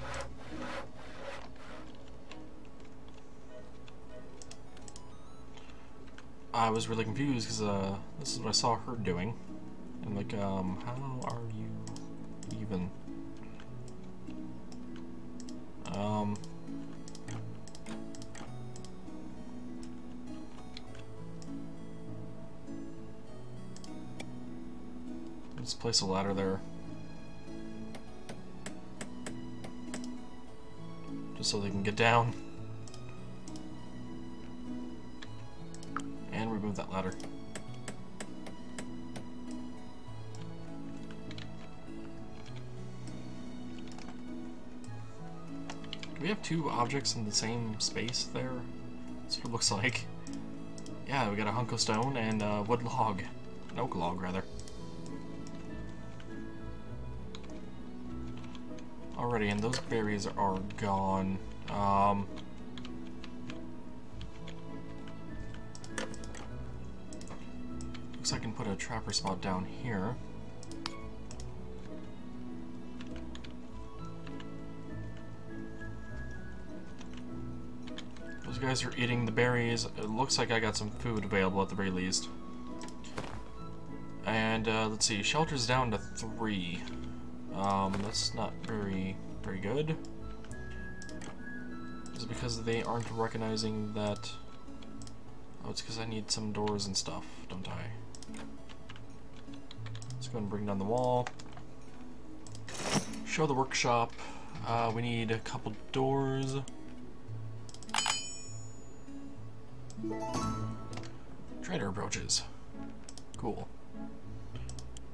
I was really confused because this is what I saw her doing. And like, how are you even? Let's place a ladder there. Just so they can get down. And remove that ladder. Do we have two objects in the same space there? That's what it looks like. Yeah, we got a hunk of stone and a wood log. An oak log, rather. Alrighty, and those berries are gone. Looks like I can put a trapper spot down here. Those guys are eating the berries. It looks like I got some food available at the very least. And let's see, shelter's down to 3. That's not very good. Is it because they aren't recognizing that? Oh, it's because I need some doors and stuff, don't I? Let's go and bring down the wall. Show the workshop. We need a couple doors. Trader approaches. Cool.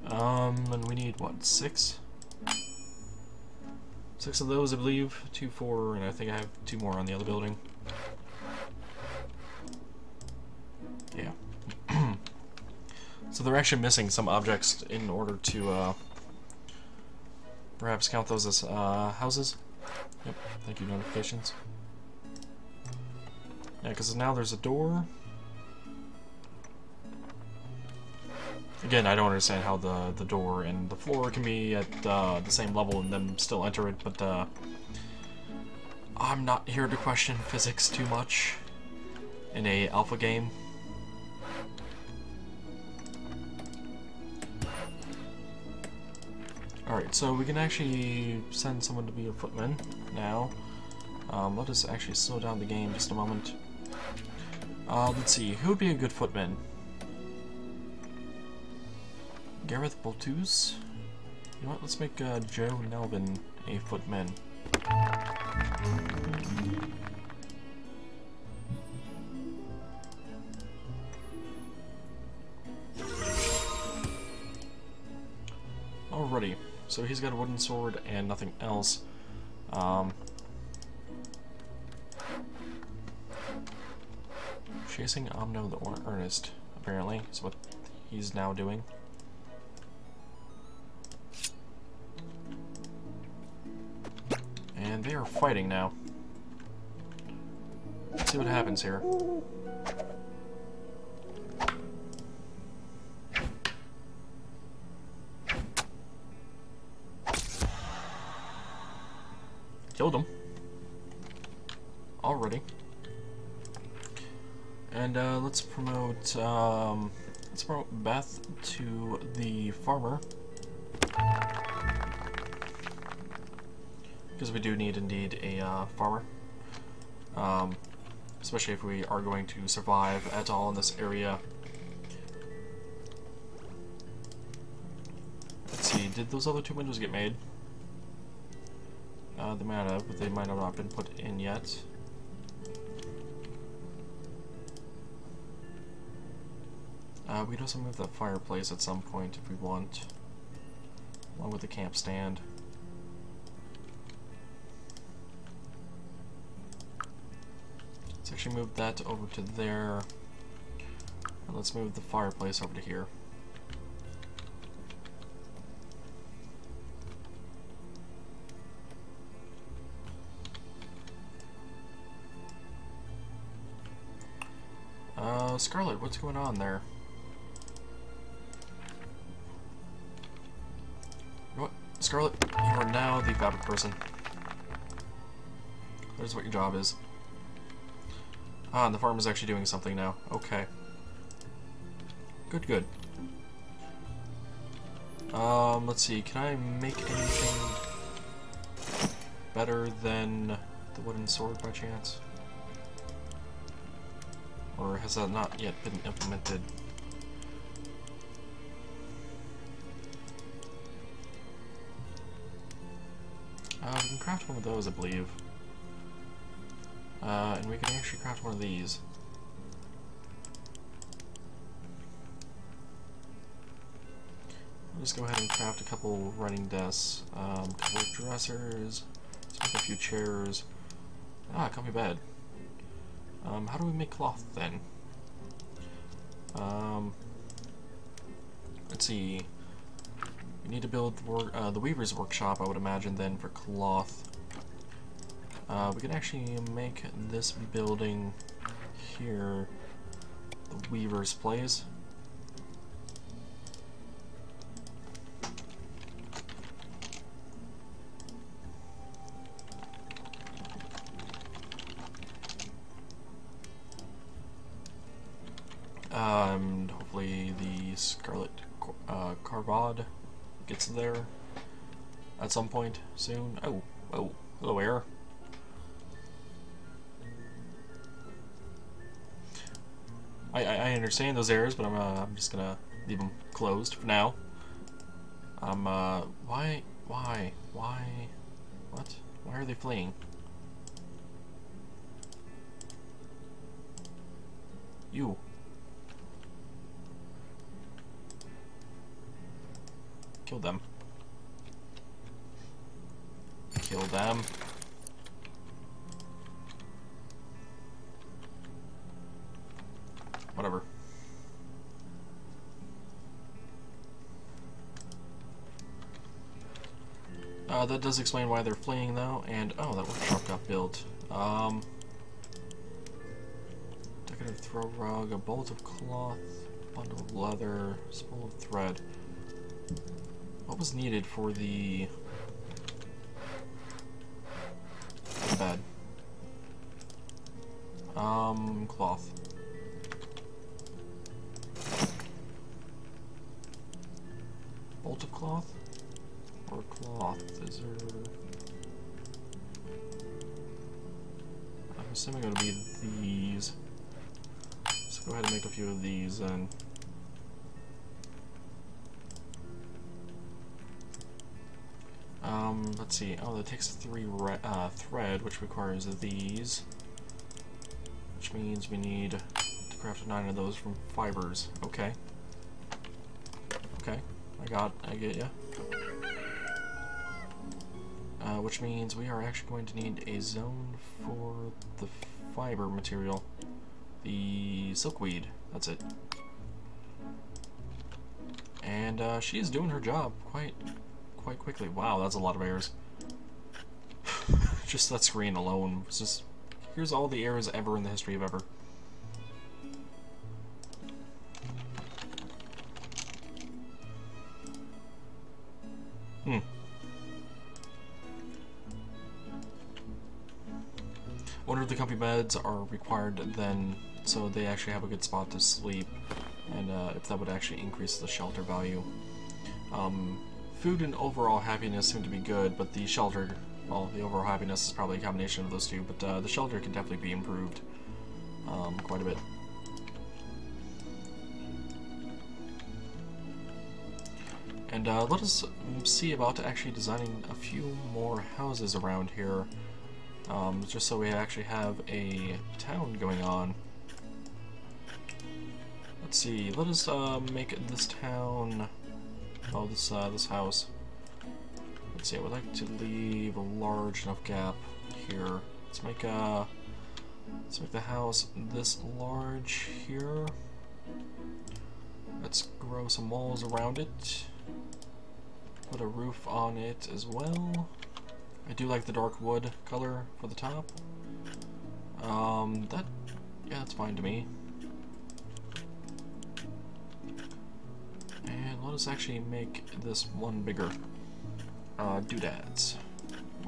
And we need what, 6? 6 of those, I believe. 2, 4, and I think I have 2 more on the other building. Yeah. So they're actually missing some objects in order to perhaps count those as houses. Yep, thank you, notifications. Yeah, because now there's a door. Again, I don't understand how the door and the floor can be at the same level and then still enter it, but I'm not here to question physics too much in a alpha game. Alright, so we can actually send someone to be a footman now. Let us actually slow down the game just a moment. Let's see, who would be a good footman? Gareth Boltus? You know what, let's make Joe Nelvin a footman. Alrighty, so he's got a wooden sword and nothing else. Chasing Omno the Earnest, apparently, is what he's now doing. And they are fighting now. Let's see what happens here. Killed him. Already. And let's promote Beth to the farmer. Because we do need, indeed, a farmer. Especially if we are going to survive at all in this area. Let's see, did those other two windows get made? They might have, but they might have not been put in yet. We can also move that fireplace at some point if we want, along with the camp stand. Let's actually move that over to there, and let's move the fireplace over to here. Scarlet, what's going on there? What? Scarlet, you are now the fabric person. There's what your job is. Ah, and the farm is actually doing something now. Okay. Good, good. Let's see, can I make anything better than the wooden sword by chance? Or has that not yet been implemented? We can craft one of those, I believe. And we can actually craft one of these. I'll just go ahead and craft a couple writing desks, a couple of dressers, let's make a few chairs. Ah, comfy bed. How do we make cloth then? Let's see. We need to build the weaver's workshop, I would imagine, then for cloth. We can actually make this building here the weaver's place. And hopefully the Scarlet Carvod gets there at some point soon. Oh, hello, air. I understand those errors, but I'm just gonna leave them closed for now. Why? What? Why are they fleeing? You. Kill them. Kill them. Whatever. That does explain why they're fleeing, though, and oh, that workshop got built. Decorative throw rug, a bolt of cloth, bundle of leather, spool of thread. What was needed for the bed? Cloth. Bolt of cloth? Or cloth? Is there... I'm assuming it'll be these. Let's go ahead and make a few of these then. Let's see. Oh, that takes 3 thread, which requires these. Which means we need to craft 9 of those from fibers. Okay. Okay. I get ya. Which means we are actually going to need a zone for the fiber material. The silkweed. That's it. And she is doing her job quite quickly. Wow, that's a lot of errors. Just that screen alone was just... Here's all the errors ever in the history of ever. Wonder if the comfy beds are required then, so they actually have a good spot to sleep, and if that would actually increase the shelter value. Food and overall happiness seem to be good, but the shelter, well, the overall happiness is probably a combination of those two, but the shelter can definitely be improved quite a bit. And let us see about actually designing a few more houses around here, just so we actually have a town going on. Let's see, let us make this town, oh, this house. Let's see, I would like to leave a large enough gap here. Let's make the house this large here. Let's grow some walls around it. Put a roof on it as well. I do like the dark wood color for the top. Yeah, that's fine to me. And let us actually make this one bigger. Doodads.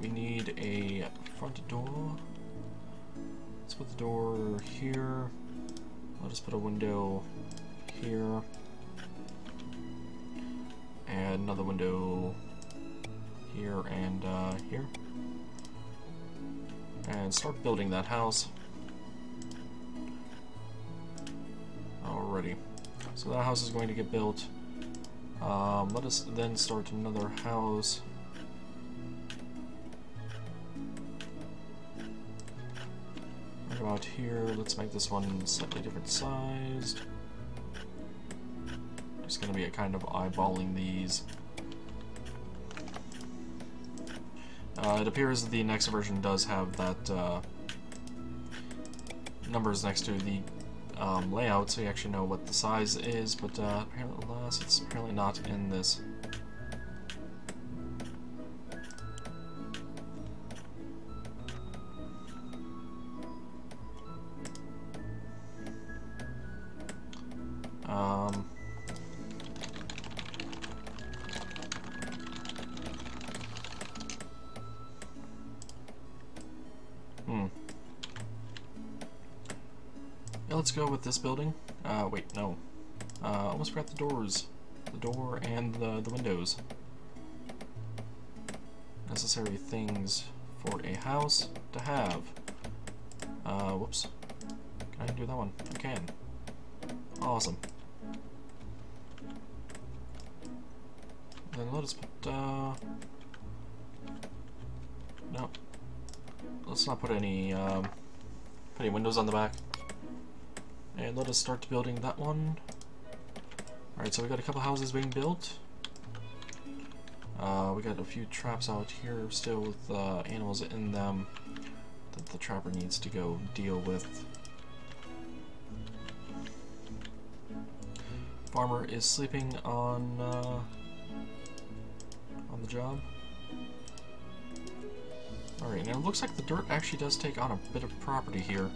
We need a front door. Let's put the door here. Let us put a window here. And another window here and here. And start building that house. Alrighty. So that house is going to get built. Let us then start another house. Right about here, let's make this one slightly different sized. Just gonna be a kind of eyeballing these. It appears that the next version does have that numbers next to the layout, so you actually know what the size is, but apparently, alas, it's apparently not in this. Yeah, let's go with this building. Wait, no. Almost forgot the doors. The door and the windows. Necessary things for a house to have. Whoops. Can I do that one? I can. Awesome. Then let us put, no. Let's not put any windows on the back. And let us start building that one. Alright, so we got a couple houses being built. We got a few traps out here still with animals in them that the trapper needs to go deal with. Farmer is sleeping on the job. Alright, now it looks like the dirt actually does take on a bit of property here.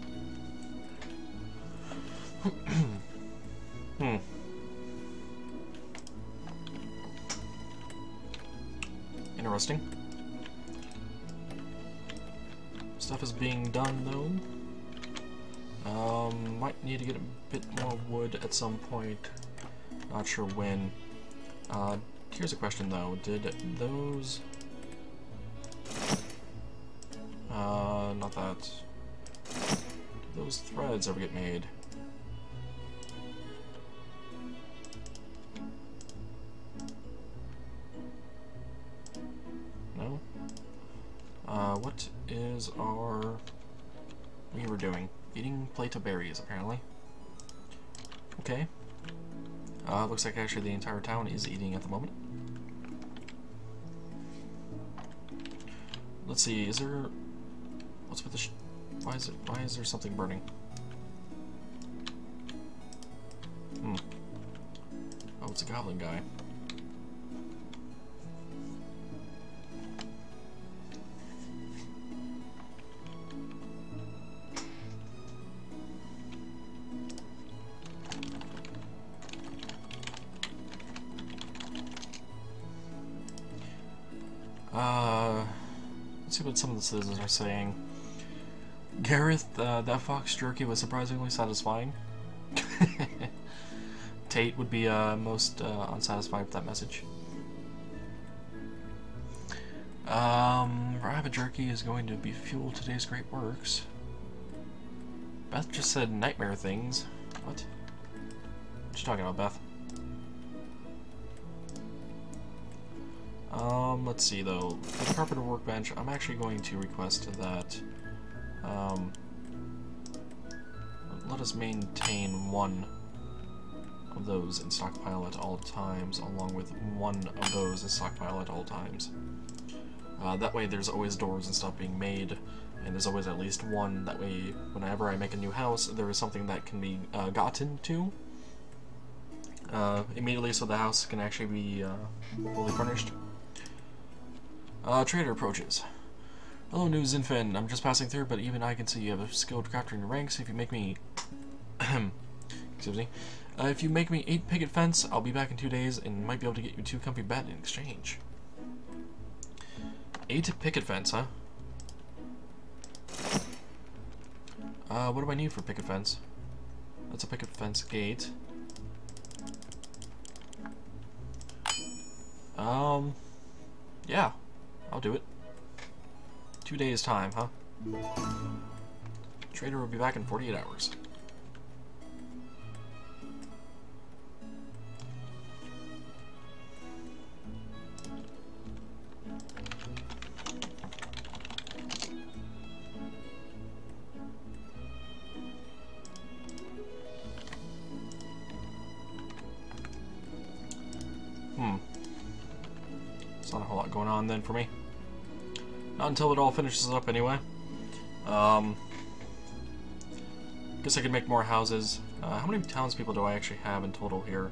Interesting. Stuff is being done though. Might need to get a bit more wood at some point. Not sure when. Here's a question though. Did those... not that. Did those threads ever get made? No? What is our... We were doing? Eating plate of berries, apparently. Okay. Looks like actually the entire town is eating at the moment. Let's see, is there... What's with the why is there something burning? Oh, it's a goblin guy. Let's see what some of the citizens are saying. Gareth, that fox jerky was surprisingly satisfying. Tate would be most unsatisfied with that message. Rabbit jerky is going to be fuel today's great works. Beth just said nightmare things. What? What you talking about, Beth? Let's see though. For the carpenter workbench, I'm actually going to request that let us maintain one of those in stockpile at all times, along with one of those in stockpile at all times. That way there's always doors and stuff being made, and there's always at least one. That way, whenever I make a new house, there is something that can be gotten to immediately, so the house can actually be fully furnished. Trader approaches. Hello, new Zinfin. I'm just passing through, but even I can see you have a skilled crafter in your ranks. If you make me... excuse me. If you make me 8 picket fence, I'll be back in 2 days and might be able to get you 2 comfy bed in exchange. 8 picket fence, huh? What do I need for picket fence? That's a picket fence gate. Yeah, I'll do it. 2 days time, huh? Trader will be back in 48 hours. There's not a whole lot going on then for me. Not until it all finishes up anyway. Guess I could make more houses. How many townspeople do I actually have in total here?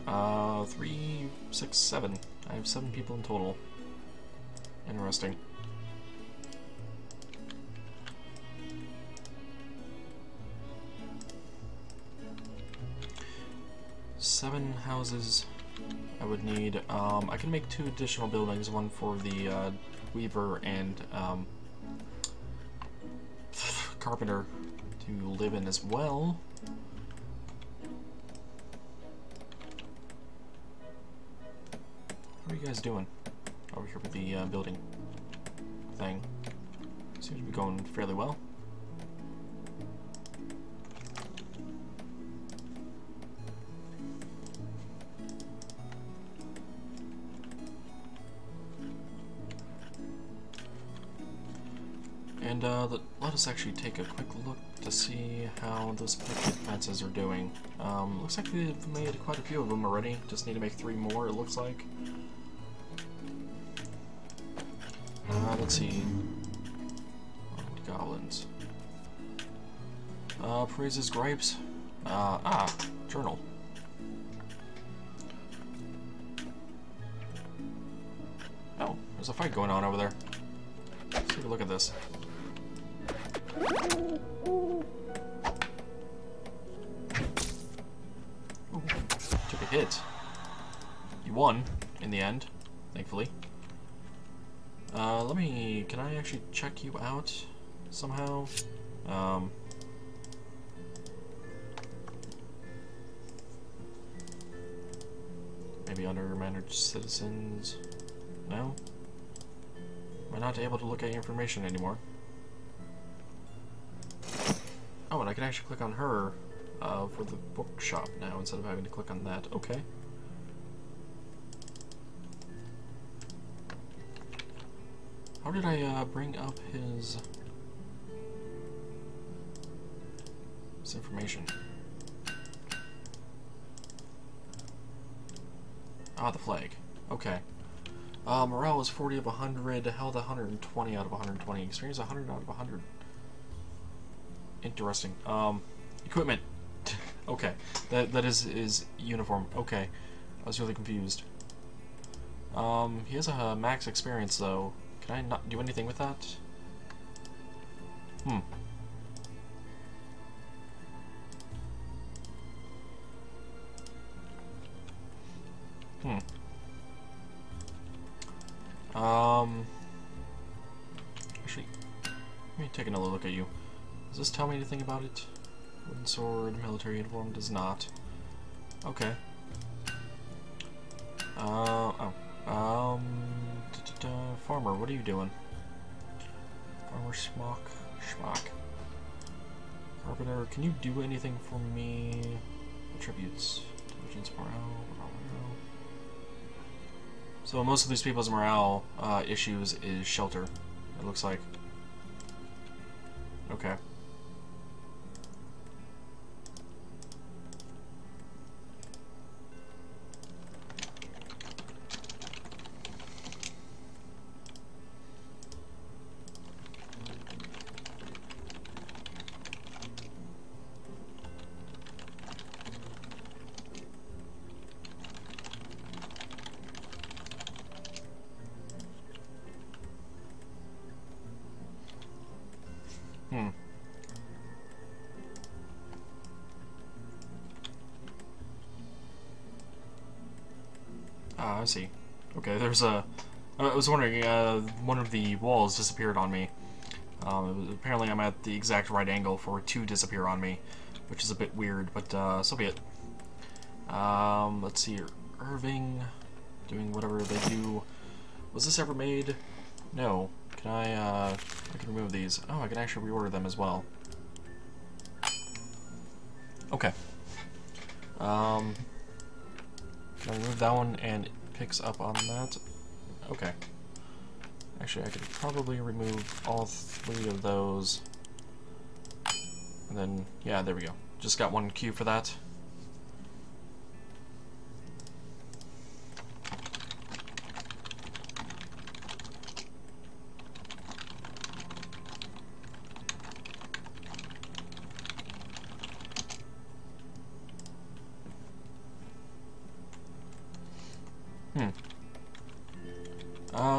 3, 6, 7. I have 7 people in total. Interesting. Seven houses I would need. I can make 2 additional buildings, one for the weaver and carpenter to live in as well. What are you guys doing over here with the building thing? Seems to be going fairly well. And let us actually take a quick look to see how those picket fences are doing. Looks like they've made quite a few of them already. Just need to make 3 more, it looks like. Let's see. Goblins. Praises, gripes. Journal. Oh, there's a fight going on over there. Let's take a look at this. Ooh, took a hit. You won in the end, thankfully. Can I actually check you out somehow? Maybe under managed citizens? No? Am I not able to look at your information anymore? Oh, and I can actually click on her for the bookshop now instead of having to click on that. Okay. How did I bring up his information? Ah, the flag. Okay. Morale was 40 of 100, held 120 out of 120, experience 100 out of 100. Interesting. Equipment. Okay. That is uniform. Okay. I was really confused. He has a max experience though. Can I not do anything with that? Actually, let me take another look at you. Does this tell me anything about it? Wooden sword, military uniform, does not. Okay. Farmer, what are you doing? Farmer Schmock. Carpenter, can you do anything for me? Attributes. Intelligence, morale. So most of these people's morale issues is shelter, it looks like. Okay. I see. Okay, there's a... I was wondering, one of the walls disappeared on me. Apparently I'm at the exact right angle for it to disappear on me, which is a bit weird, but so be it. Let's see here. Irving, doing whatever they do. Was this ever made? No. Can I can remove these. Oh, I can actually reorder them as well. Okay. Can I remove that one and it picks up on that? Okay. Actually, I could probably remove all 3 of those. And then, yeah, there we go. Just got 1 queue for that.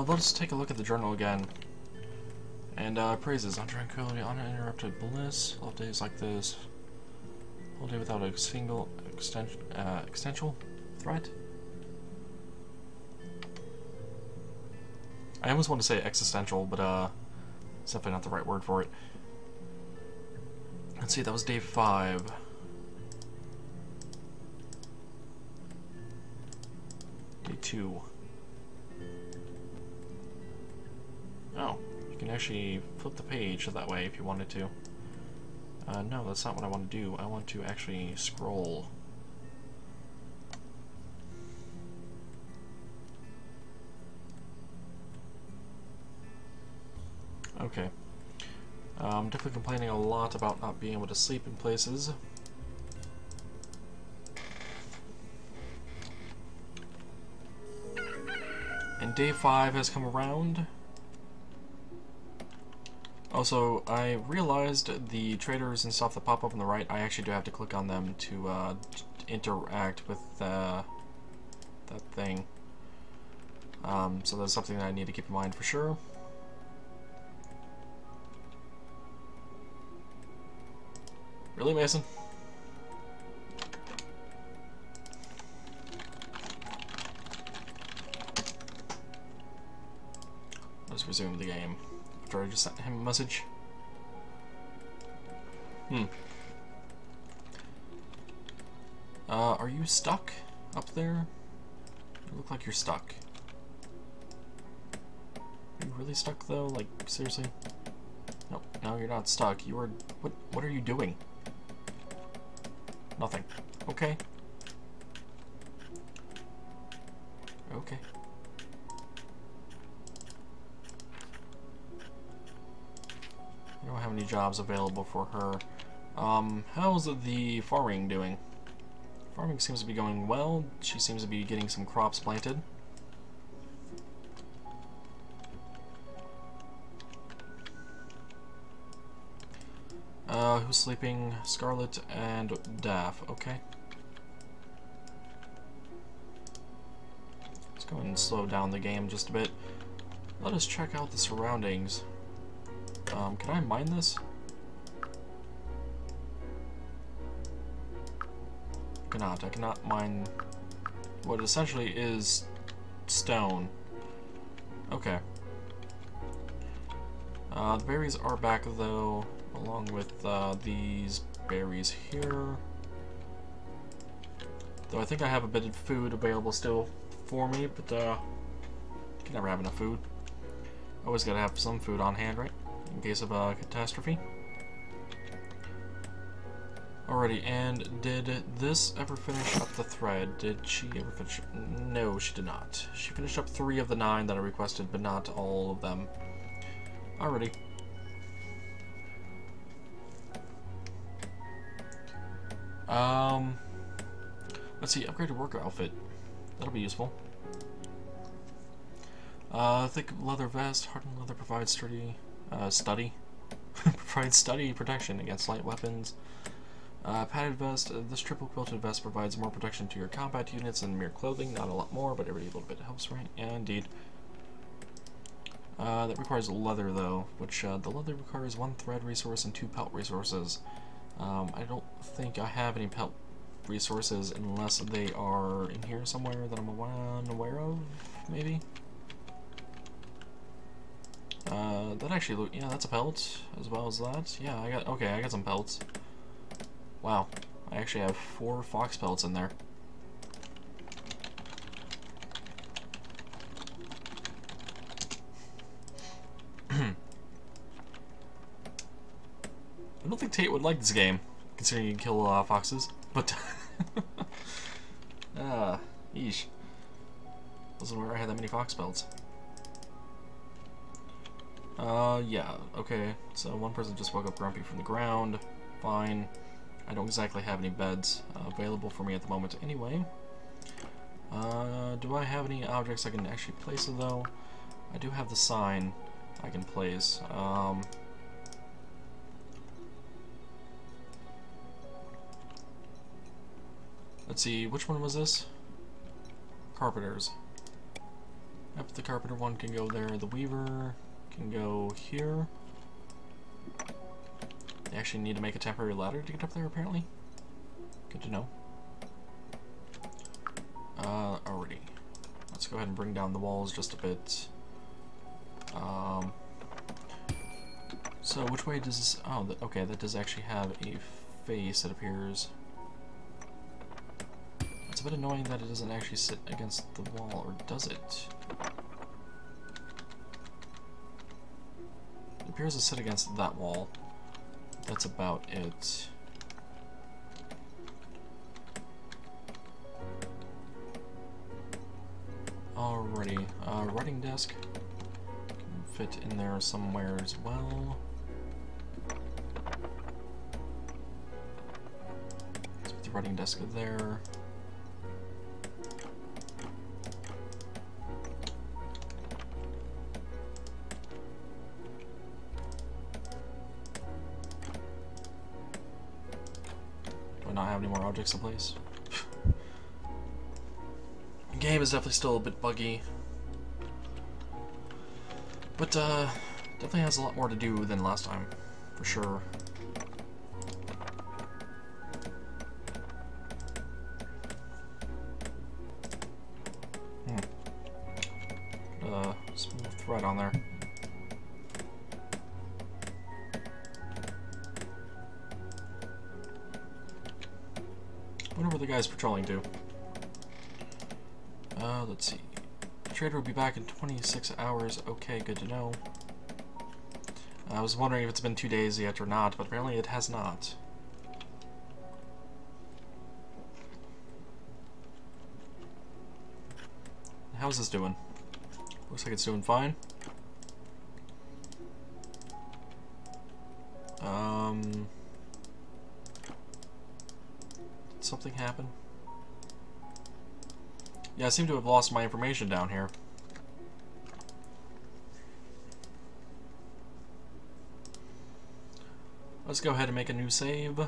Let's take a look at the journal again. And praises on tranquility, uninterrupted bliss, love days like this. Whole day without a single existential threat. I almost want to say existential, but it's definitely not the right word for it. Let's see, that was day 5. Day 2. Oh, you can actually flip the page that way if you wanted to. No, that's not what I want to do. I want to actually scroll. Okay. I'm definitely complaining a lot about not being able to sleep in places. And day 5 has come around. Also, I realized the traders and stuff that pop up on the right, I actually do have to click on them to interact with that thing. So that's something that I need to keep in mind for sure. Really, Mason? Let's resume the game. After I just sent him a message. Are you stuck up there? You look like you're stuck. Are you really stuck though? Like, seriously? No, no, you're not stuck. You were... What are you doing? Nothing. Okay. Okay. I don't have any jobs available for her. How's the farming doing? Farming seems to be going well. She seems to be getting some crops planted. Who's sleeping? Scarlet and Daff. Okay. Let's go and slow down the game just a bit. Let us check out the surroundings. Can I mine this? I cannot mine what essentially is stone. Okay. The berries are back though, along with these berries here. Though I think I have a bit of food available still for me, but you can never have enough food. Always gotta have some food on hand, right? In case of a catastrophe. Alrighty, and did this ever finish up the thread? Did she ever finish? No, she did not. She finished up 3 of the 9 that I requested, but not all of them. Alrighty. Let's see, upgraded worker outfit. That'll be useful. Thick leather vest, hardened leather provides study. Provides study protection against light weapons. Padded vest. This triple quilted vest provides more protection to your combat units than mere clothing. Not a lot more, but every little bit helps, right? Yeah, indeed. That requires leather, though, which the leather requires 1 thread resource and 2 pelt resources. I don't think I have any pelt resources unless they are in here somewhere that I'm unaware of, maybe? That actually, yeah, that's a pelt, as well as that. Yeah, I got some pelts. Wow, I actually have 4 fox pelts in there. I don't think Tate would like this game, considering you can kill foxes, but... yeesh. Wasn't aware I had that many fox pelts. Yeah, okay, so one person just woke up grumpy from the ground. Fine. I don't exactly have any beds available for me at the moment anyway. Do I have any objects I can actually place it, though? I do have the sign I can place. Let's see, which one was this? Carpenters. Yep, the carpenter one can go there. The weaver can go here. They actually need to make a temporary ladder to get up there, apparently. Good to know. Alrighty. Let's go ahead and bring down the walls just a bit. So which way does this... Oh, okay, that does actually have a face, it appears. It's a bit annoying that it doesn't actually sit against the wall, or does it? It appears to sit against that wall. That's about it. Alrighty, writing desk can fit in there somewhere as well. Let's put the writing desk there. Not have any more objects in place. The game is definitely still a bit buggy, but definitely has a lot more to do than last time, for sure. Smooth thread on there. I wonder where the guy's patrolling to. Let's see. The trader will be back in 26 hours. Okay, good to know. I was wondering if it's been 2 days yet or not, but apparently it has not. How's this doing? Looks like it's doing fine. Did something happen? Yeah, I seem to have lost my information down here. Let's go ahead and make a new save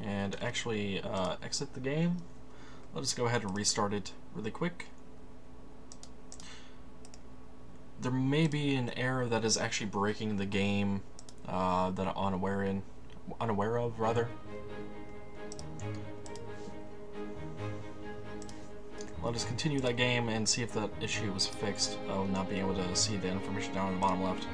and actually exit the game. Let us go ahead and restart it really quick. There may be an error that is actually breaking the game that I'm unaware of, rather. Let us continue that game and see if that issue was fixed of not being able to see the information down in the bottom left.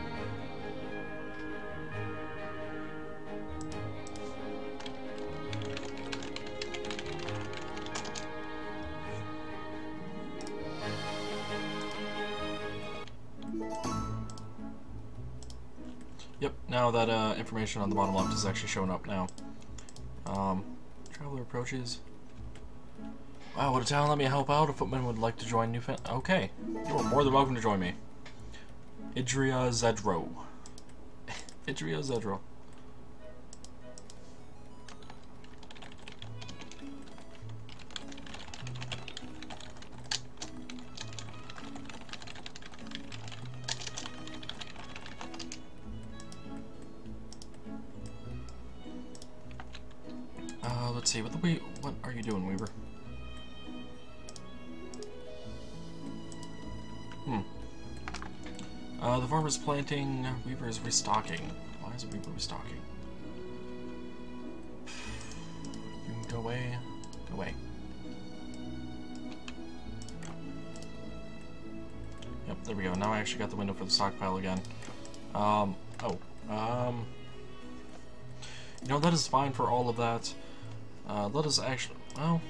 Yep, now that information on the bottom left is actually showing up now. Traveler approaches. Wow, would a town let me help out? A footman would like to join new fan. Okay, you are more than welcome to join me. Idria Zedro. Idria Zedro. Let's see. What are you doing, Weaver? The farmer's planting. Weaver is restocking. Why is Weaver restocking? You can go away. Go away. Yep, there we go. Now I actually got the window for the stockpile again. You know, that is fine for all of that. Let us actually, well,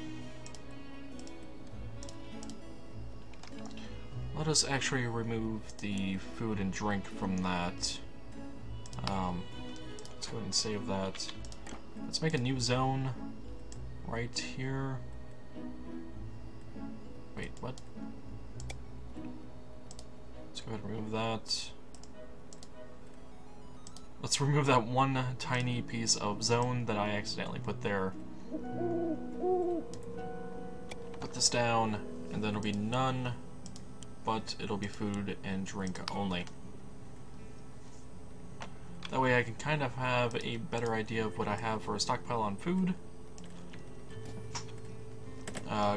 let us actually remove the food and drink from that. Let's go ahead and save that. Let's make a new zone right here. Wait, what? Let's go ahead and remove that. Let's remove that one tiny piece of zone that I accidentally put there. Put this down, and then it'll be none, but it'll be food and drink only. That way I can kind of have a better idea of what I have for a stockpile on food.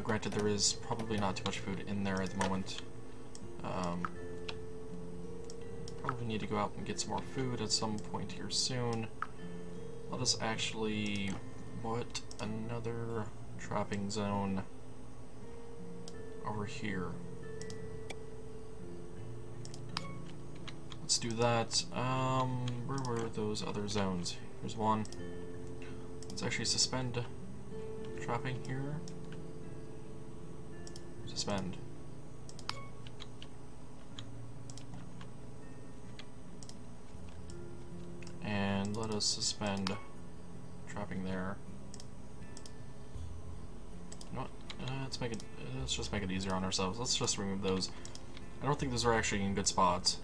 Granted, there is probably not too much food in there at the moment. Probably need to go out and get some more food at some point here soon. Let us actually put another trapping zone over here. Let's do that. Where were those other zones? Here's one. Let's actually suspend trapping here. Suspend. And let us suspend trapping there. You know what? Let's just make it easier on ourselves. Let's just remove those. I don't think those are actually in good spots.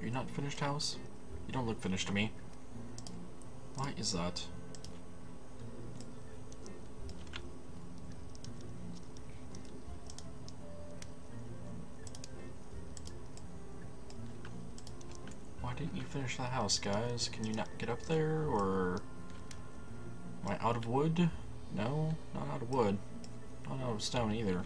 Are you not finished, house? You don't look finished to me. Why is that? Why didn't you finish that house, guys? Can you not get up there, or... Am I out of wood? No, not out of wood. Not out of stone either.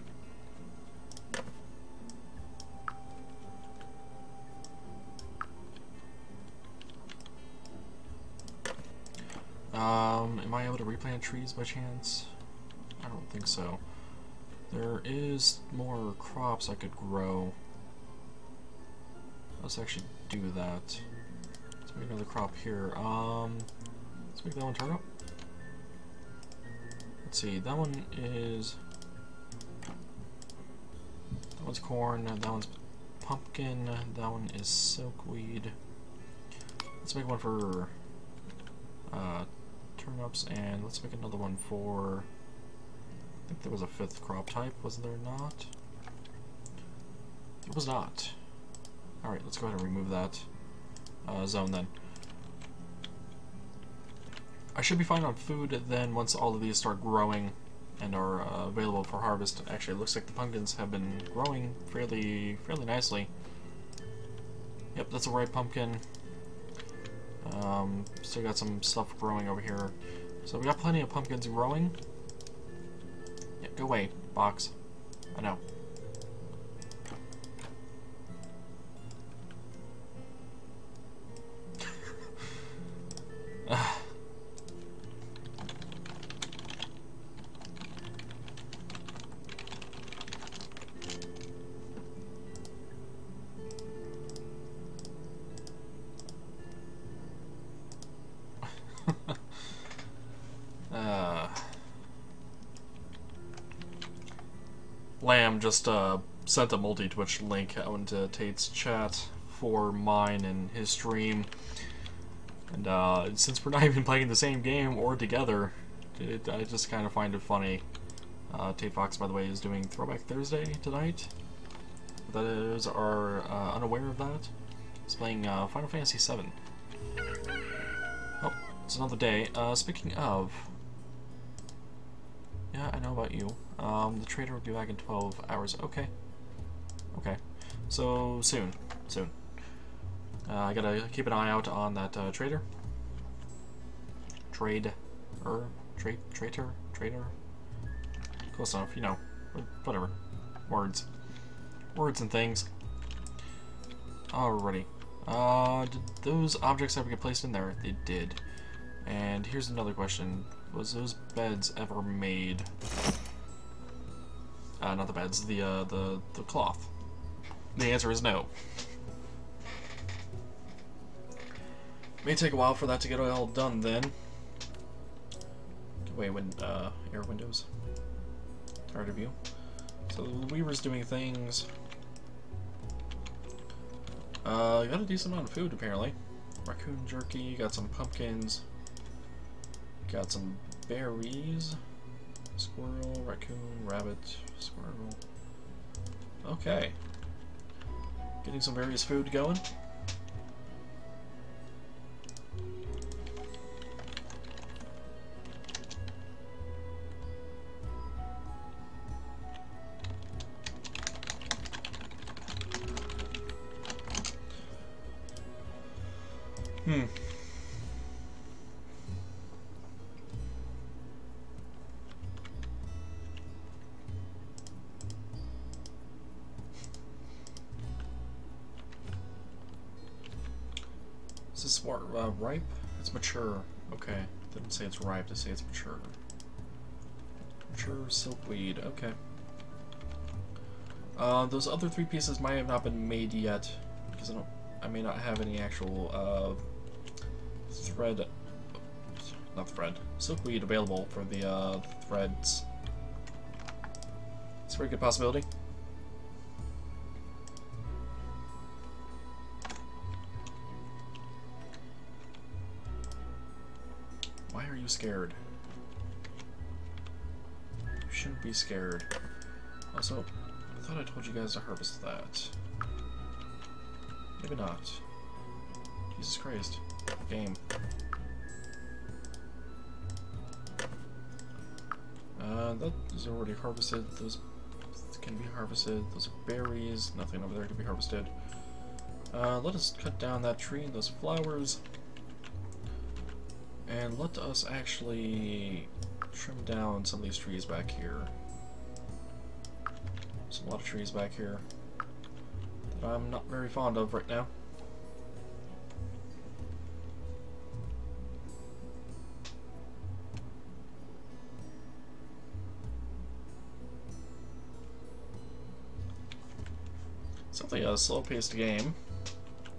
Am I able to replant trees by chance? I don't think so. There is more crops I could grow. Let's actually do that. Let's make another crop here. Let's make that one turnip. Let's see, that one is... That one's corn, that one's pumpkin, that one is silkweed. Let's make one for turnips, and let's make another one for... I think there was a fifth crop type, was there not? It was not. Alright, let's go ahead and remove that zone then. I should be fine on food then once all of these start growing and are available for harvest. Actually, it looks like the pumpkins have been growing fairly nicely. Yep, that's a ripe pumpkin. Still got some stuff growing over here. So we got plenty of pumpkins growing. Yeah, go away, box. I know. Lamb just sent a multi-Twitch link out into Tate's chat for mine and his stream. And since we're not even playing the same game or together, I just kind of find it funny. Tate Fox, by the way, is doing Throwback Thursday tonight. Those are unaware of that. He's playing Final Fantasy VII. Oh, it's another day. Speaking of... Yeah, I know about you. The trader will be back in 12 hours. Okay. Okay. So, soon. Soon. I gotta keep an eye out on that trader. Trader. Close enough, you know. Whatever. Words. Words and things. Alrighty. Did those objects ever get placed in there? They did. And here's another question. Was those beds ever made? Not the beds, the cloth. The answer is no. May take a while for that to get all done then. Wait, air windows. Tired of you. So the Weaver's doing things. Got a decent amount of food apparently. Raccoon jerky, got some pumpkins. Got some berries. Squirrel, raccoon, rabbit, squirrel. Okay. Getting some various food going. Is this what, ripe? It's mature. Okay. Didn't say it's ripe, to say it's mature. Mature silkweed. Okay. Those other 3 pieces might have not been made yet, because I may not have any actual silkweed available for the threads. It's a very good possibility. Why are you scared? You shouldn't be scared. Also, I thought I told you guys to harvest that. Maybe not. Jesus Christ. Game. That is already harvested. Those can be harvested. Those are berries. Nothing over there can be harvested. Let us cut down that tree and those flowers. And let us actually trim down some of these trees back here. There's a lot of trees back here that I'm not very fond of right now. It's definitely a slow-paced game,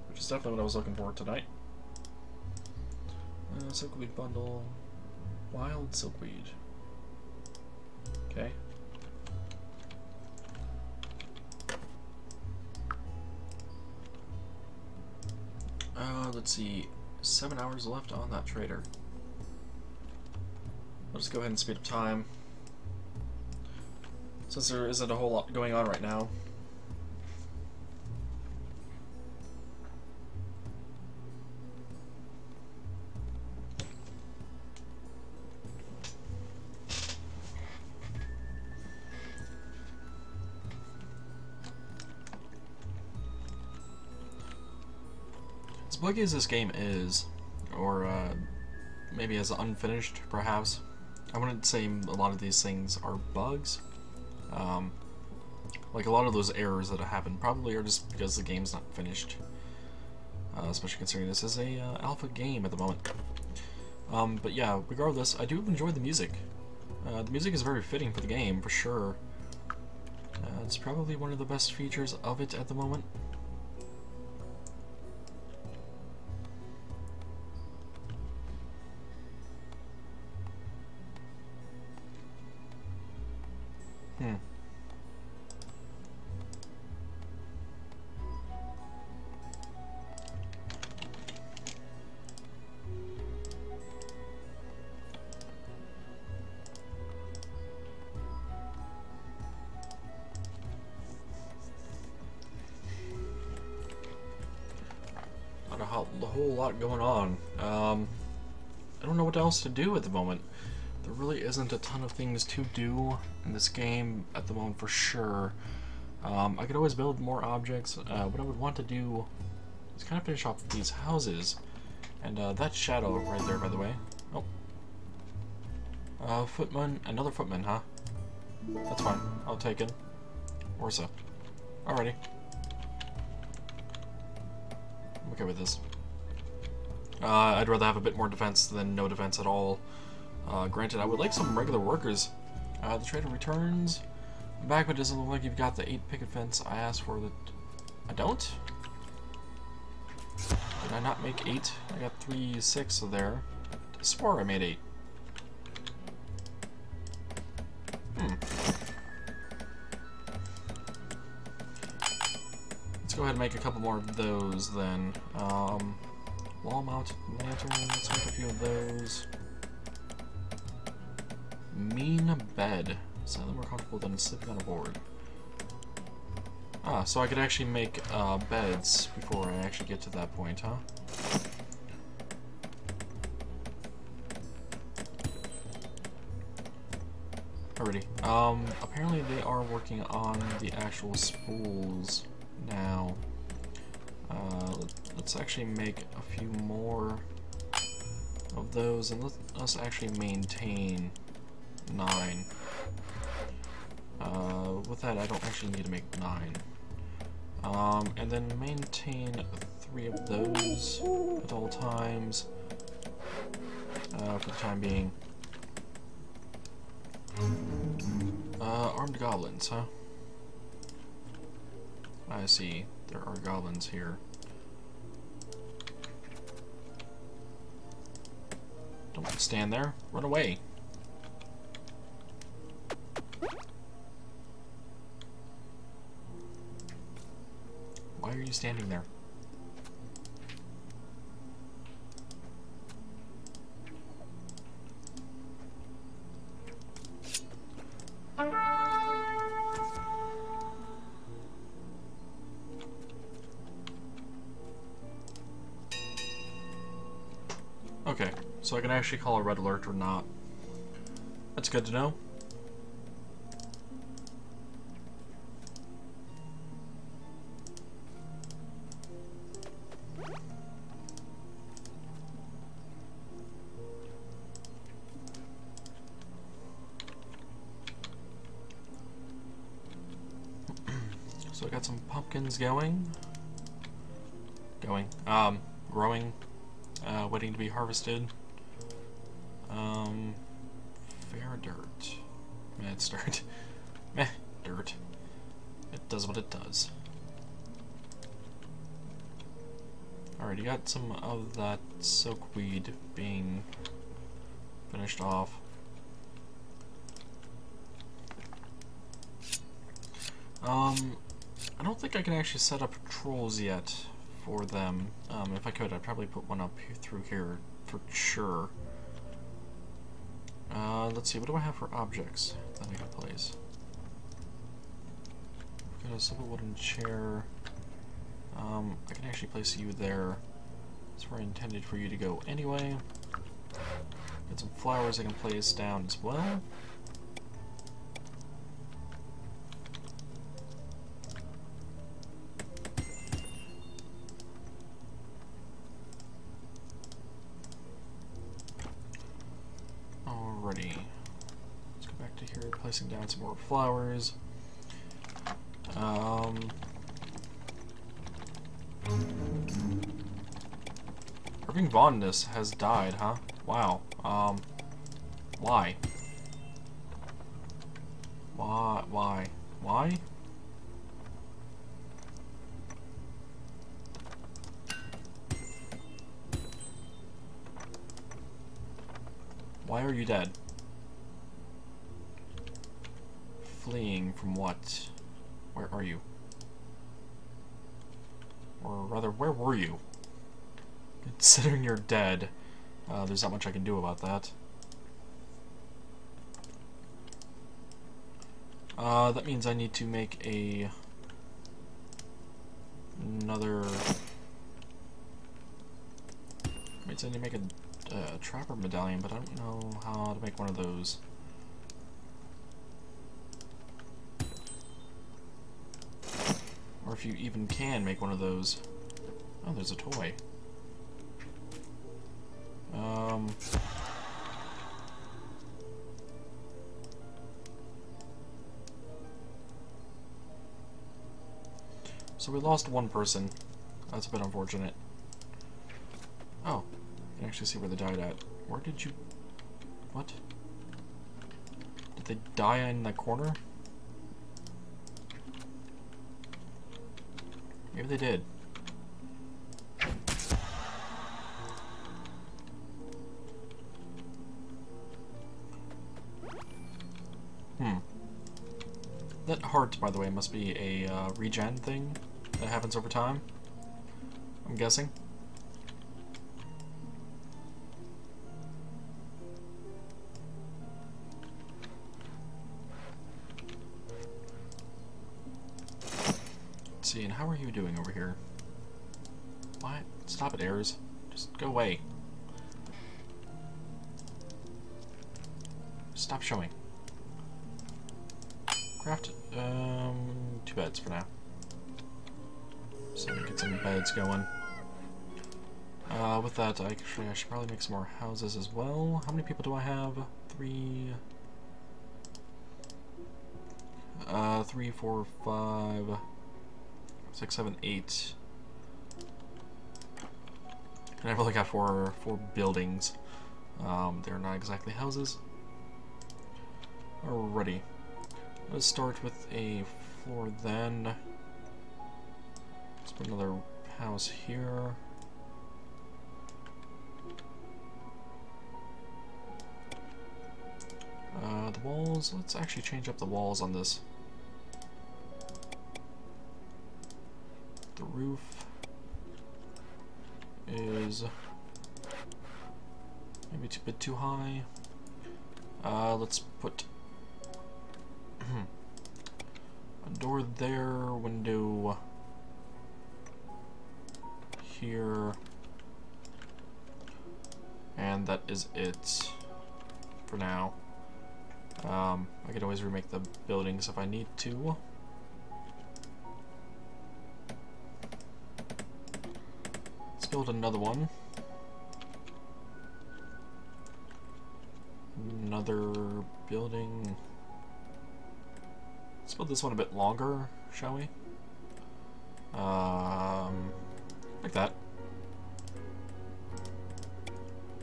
which is definitely what I was looking for tonight. Silkweed bundle. Wild silkweed. Okay. Let's see. 7 hours left on that trader. I'll just go ahead and speed up time. Since there isn't a whole lot going on right now. As buggy as this game is, or maybe as unfinished, perhaps, I wouldn't say a lot of these things are bugs. Like a lot of those errors that have happened probably are just because the game's not finished. Especially considering this is a alpha game at the moment. But yeah, regardless, I do enjoy the music. The music is very fitting for the game, for sure. It's probably one of the best features of it at the moment. Not a whole lot going on. I don't know what else to do at the moment. There really isn't a ton of things to do in this game at the moment, for sure. I could always build more objects. What I would want to do is kind of finish off these houses. And that shadow right there, by the way. Oh. Footman. Another footman, huh? That's fine. I'll take it. Or so. Alrighty. I'm okay with this. I'd rather have a bit more defense than no defense at all. Granted, I would like some regular workers. The trader returns. Back, but it doesn't look like you've got the 8 picket fence I asked for. I don't? Did I not make 8? I got 3, 6 there. I swore I made 8. Let's go ahead and make a couple more of those then. Wall-mounted lantern, let's make a few of those. Mean bed. Slightly more comfortable than sleeping on a board. Ah, so I could actually make beds before I actually get to that point, huh? Alrighty. Apparently they are working on the actual spools now. Let's actually make a few more of those, and let's actually maintain 9. With that, I don't actually need to make 9. And then maintain 3 of those at all times for the time being. Armed goblins, huh? I see. There are goblins here. Don't stand there. Run away. Why are you standing there? Okay, so I can actually call a red alert or not. That's good to know. So I got some pumpkins going. Growing. Waiting to be harvested. Fair dirt. Meh, it's dirt. Meh, dirt. It does what it does. Alright, you got some of that silkweed being finished off. I don't think I can actually set up patrols yet for them. If I could, I'd probably put one up through here for sure. Let's see, what do I have for objects that I can place? I've got a simple wooden chair. I can actually place you there. That's where I intended for you to go anyway. Got some flowers I can place down as well. Placing down some more flowers. Irving Vaughnness has died, huh? Wow. Why? Why? Why? Why are you dead? Fleeing from what? Where are you? Or rather, where were you? Considering you're dead, there's not much I can do about that. That means I need to make another... Means I need to make a trapper medallion, but I don't know how to make one of those. Or if you even can make one of those. Oh, there's a toy. So we lost one person. That's a bit unfortunate. Oh, you can actually see where they died at. Where did you... What? Did they die in that corner? Maybe they did. That heart, by the way, must be a regen thing that happens over time, I'm guessing. Let's see, and how are you doing over here? What? Stop it, Ayers. Just go away. Stop showing. Craft, 2 beds for now. So we can get some beds going. With that, I should probably make some more houses as well. How many people do I have? 3, 4, 5, 6, 7, 8. And I've only got four buildings. They're not exactly houses. Alrighty. Let's start with a floor then. Let's put another house here. The walls, let's actually change up the walls on this. The roof is maybe a bit too high. Let's put a door there, window here, and that is it for now. I could always remake the buildings if I need to. Let's build another one. Another building. Let's build this one a bit longer, shall we? Like that.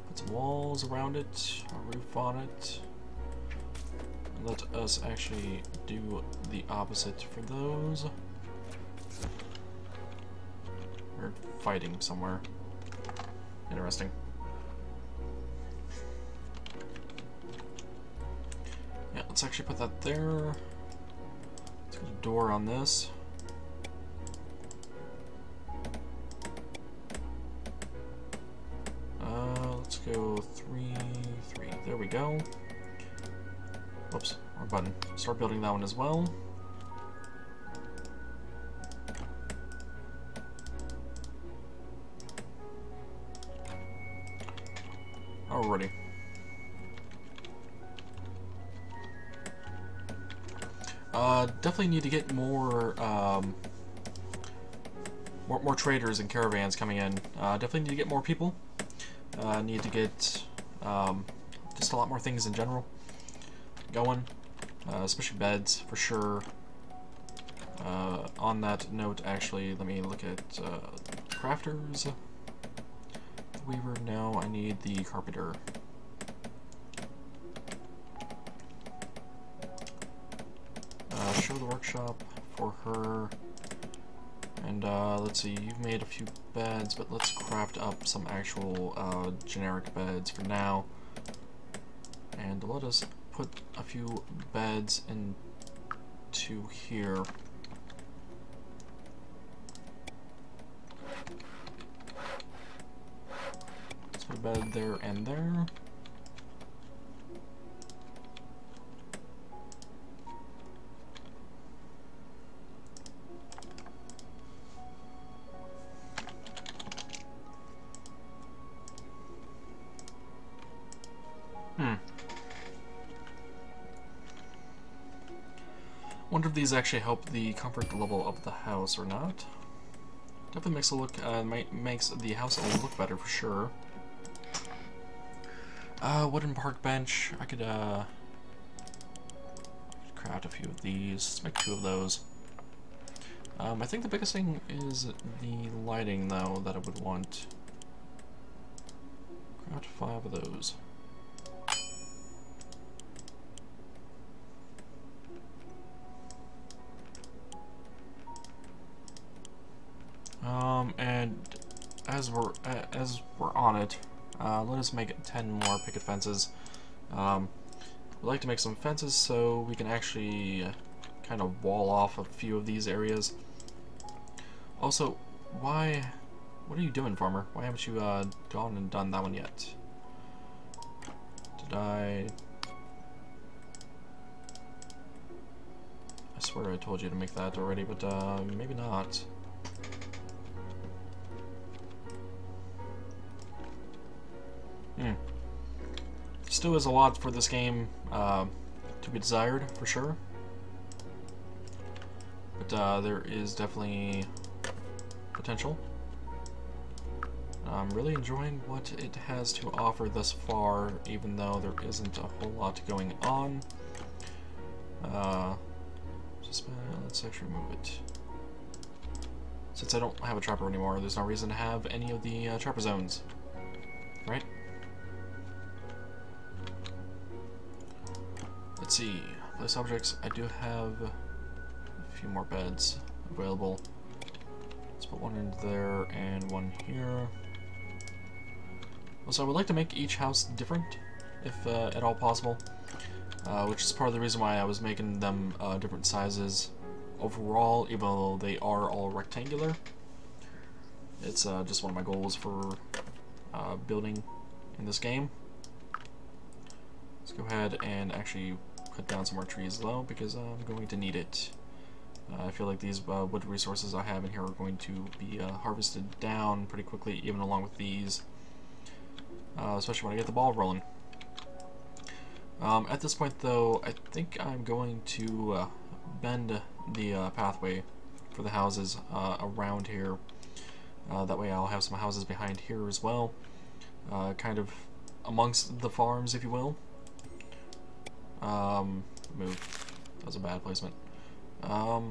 Put some walls around it, a roof on it. And let us actually do the opposite for those. We're fighting somewhere. Interesting. Yeah, let's actually put that there. Let's get a door on this. Let's go 3, 3. There we go. Whoops, wrong button. Start building that one as well. Alrighty. Definitely need to get more more traders and caravans coming in. Definitely need to get more people. Need to get just a lot more things in general going. especially beds for sure. On that note, actually, let me look at crafters. The weaver, no, I need the carpenter. Show the workshop for her. And let's see, you've made a few beds, but let's craft up some actual generic beds for now. And let us put a few beds into here. Let's put a bed there and there. Wonder if these actually help the comfort level of the house or not. Definitely makes it look makes the house look better for sure. Wooden park bench. I could craft a few of these. Let's make 2 of those. I think the biggest thing is the lighting though that I would want. Craft 5 of those. And as we're on it, let us make 10 more picket fences. We'd like to make some fences so we can actually kind of wall off a few of these areas. Also, what are you doing, farmer? Why haven't you gone and done that one yet? Did I swear I told you to make that already, but maybe not. Still is a lot for this game to be desired, for sure. But there is definitely potential. I'm really enjoying what it has to offer thus far, even though there isn't a whole lot going on. Let's actually move it. Since I don't have a trapper anymore, there's no reason to have any of the trapper zones, right? Let's see, place objects. I do have a few more beds available. Let's put one in there and one here. Also, I would like to make each house different, if at all possible, which is part of the reason why I was making them different sizes overall, even though they are all rectangular. It's just one of my goals for building in this game. Let's go ahead and actually cut down some more trees though, because I'm going to need it. I feel like these wood resources I have in here are going to be harvested down pretty quickly, even along with these, especially when I get the ball rolling. At this point though, I think I'm going to bend the pathway for the houses around here. That way I'll have some houses behind here as well, kind of amongst the farms, if you will. Move. That was a bad placement. Yeah,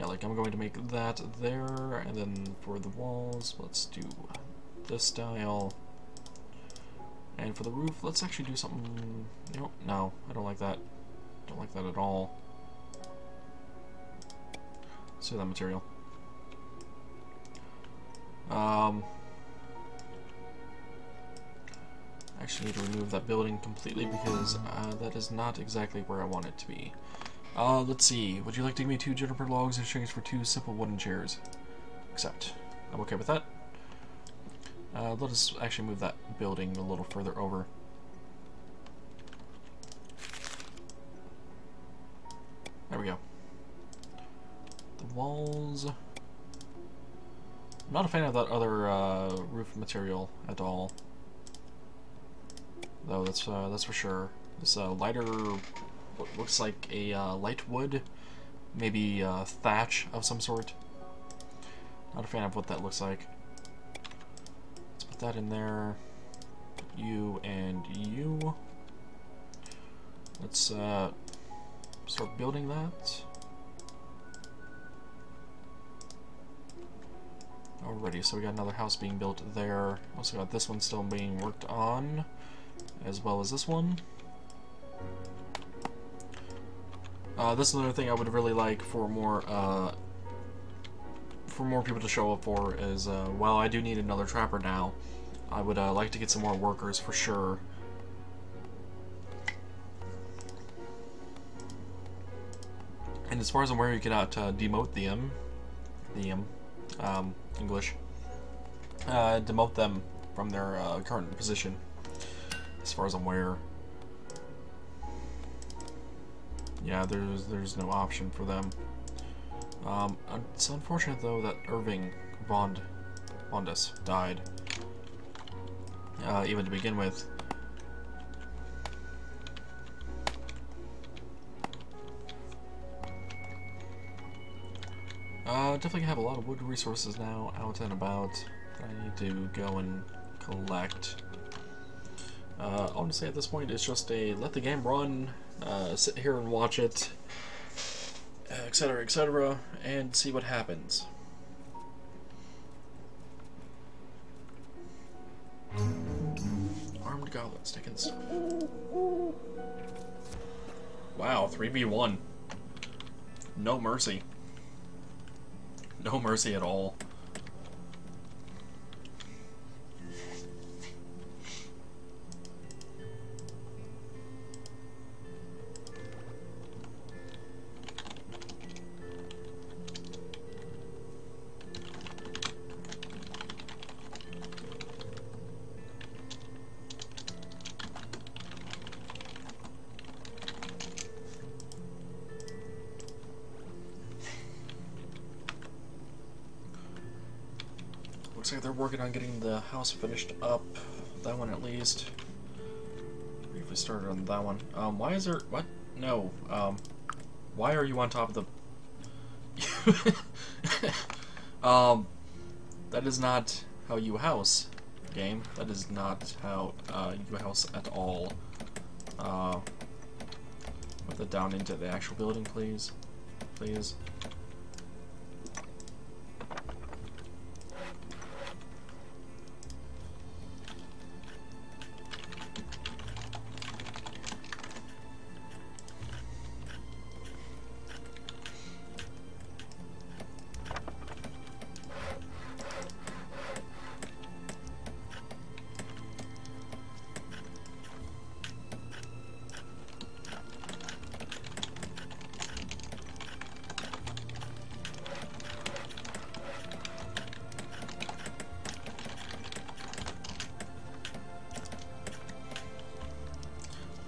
like I'm going to make that there, and then for the walls, let's do this style. And for the roof, let's actually do something. No, I don't like that. Don't like that at all. Let's do that material. Actually need to remove that building completely because that is not exactly where I want it to be. Let's see. Would you like to give me 2 juniper logs in exchange for 2 simple wooden chairs? Accept. I'm okay with that. Let us actually move that building a little further over. There we go. The walls. I'm not a fan of that other roof material at all. Though that's for sure. This lighter, what looks like a light wood, maybe thatch of some sort. Not a fan of what that looks like. Let's put that in there. You and you. Let's start building that. Alrighty, so we got another house being built there. Also got this one still being worked on, as well as this one. This is another thing I would really like for more people to show up for is, while I do need another trapper now, I would like to get some more workers for sure. And as far as I'm aware, you cannot demote the English, demote them from their current position, as far as I'm aware. Yeah, there's no option for them. It's unfortunate though that Irving Vondas died, even to begin with. Definitely have a lot of wood resources now out and about that I need to go and collect. Honestly, at this point, it's just a let the game run, sit here and watch it, etc., and see what happens. Armed goblins taking stuff. Wow, 3v1. No mercy. No mercy at all. Looks like they're working on getting the house finished up. That one at least. Briefly started on that one. Why is there... What? No. Why are you on top of the... That is not how you house, game. That is not how you house at all. Put that down into the actual building, please. Please.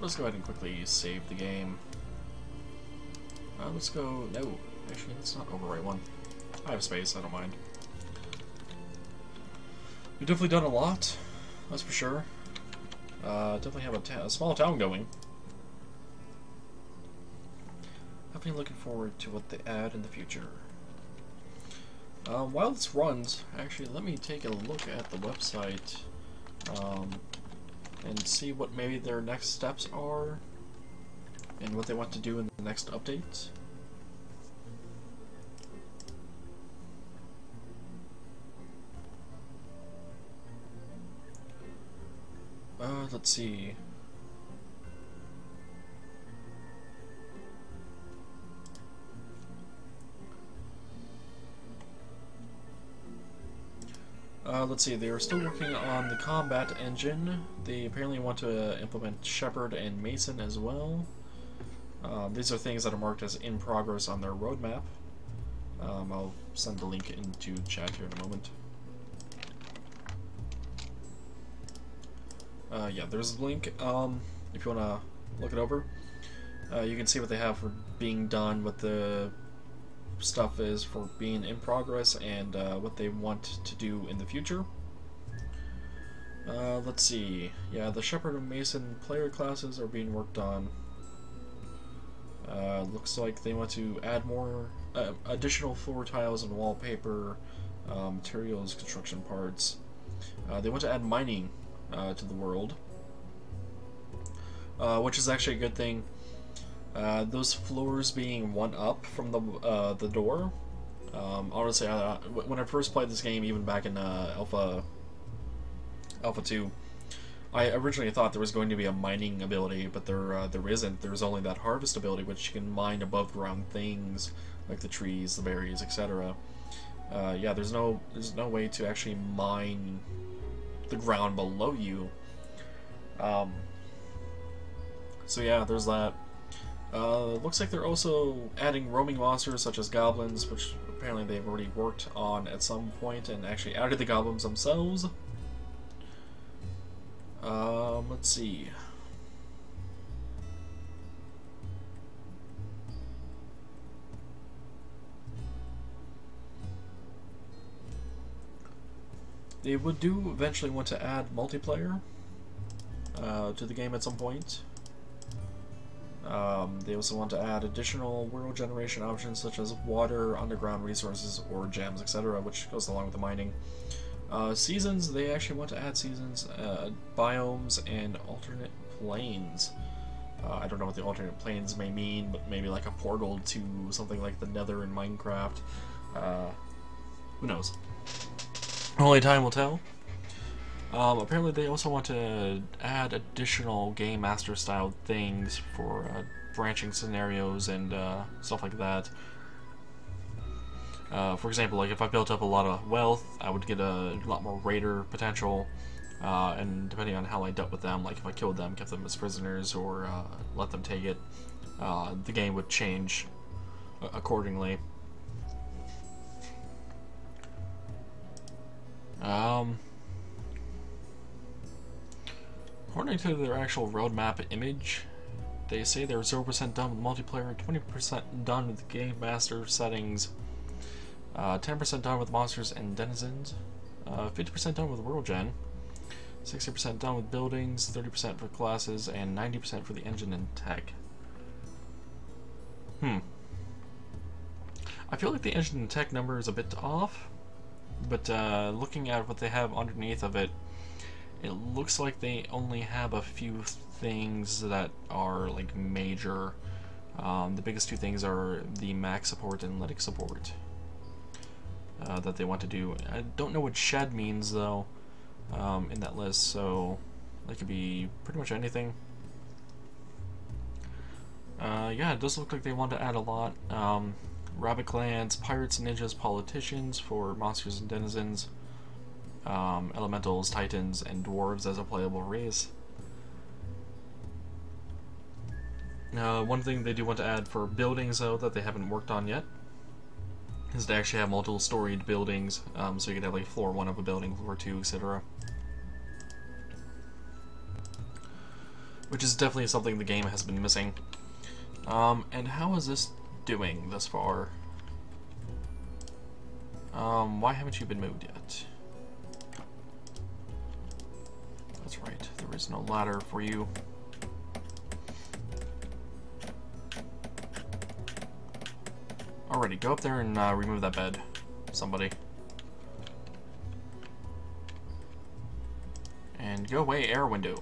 Let's go ahead and quickly save the game. Let's go... No, actually, let's not overwrite one. I have space, I don't mind. We've definitely done a lot, that's for sure. Definitely have a small town going. Definitely looking forward to what they add in the future. While this runs, actually, let me take a look at the website. And see what maybe their next steps are and what they want to do in the next update. Let's see. Let's see, they are still working on the combat engine. They apparently want to implement Shepherd and Mason as well. These are things that are marked as in progress on their roadmap. I'll send the link into chat here in a moment. Yeah, there's a link if you want to look it over. You can see what they have for being done, what the stuff is for being in progress, and what they want to do in the future. Let's see. Yeah, the Shepherd and Mason player classes are being worked on. Looks like they want to add more additional floor tiles and wallpaper, materials, construction parts. They want to add mining to the world, which is actually a good thing. Those floors being one up from the door. Honestly, when I first played this game, even back in Alpha 2, I originally thought there was going to be a mining ability, but there isn't. There's only that harvest ability, which you can mine above ground things like the trees, the berries, etc. Yeah, there's no way to actually mine the ground below you. So yeah, there's that. Looks like they're also adding roaming monsters such as goblins, which apparently they've already worked on at some point and actually added the goblins themselves. Let's see. They would do eventually want to add multiplayer to the game at some point. They also want to add additional world generation options such as water, underground resources, or gems, etc., which goes along with the mining. Seasons, they actually want to add seasons, biomes, and alternate planes. I don't know what the alternate planes may mean, but maybe like a portal to something like the Nether in Minecraft. Who knows? Only time will tell. Apparently they also want to add additional Game Master style things for branching scenarios and stuff like that. For example, like if I built up a lot of wealth, I would get a lot more raider potential, and depending on how I dealt with them, like if I killed them, kept them as prisoners, or let them take it, the game would change accordingly. According to their actual roadmap image, they say they're 0% done with multiplayer, 20% done with Game Master settings, 10% done with monsters and denizens, 50% done with world gen, 60% done with buildings, 30% for classes, and 90% for the engine and tech. I feel like the engine and tech number is a bit off, but looking at what they have underneath of it, it looks like they only have a few things that are like major. The biggest two things are the Mac support and Linux support that they want to do. I don't know what shed means though in that list, so that could be pretty much anything. Yeah, it does look like they want to add a lot. Rabbit clans, pirates, ninjas, politicians for monsters and denizens, elementals, titans, and dwarves as a playable race. One thing they do want to add for buildings, though, that they haven't worked on yet, is to actually have multiple storied buildings, so you could have like floor 1 of a building, floor 2, etc. Which is definitely something the game has been missing. And how is this doing thus far? Why haven't you been moved yet? That's right, there is no ladder for you. Alrighty, go up there and remove that bed, somebody. And go away, air window.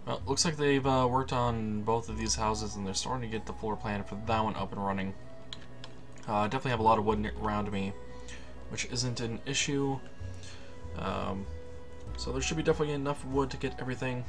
Well, looks like they've worked on both of these houses and they're starting to get the floor plan for that one up and running. Definitely have a lot of wood around me, which isn't an issue. So there should be definitely enough wood to get everything.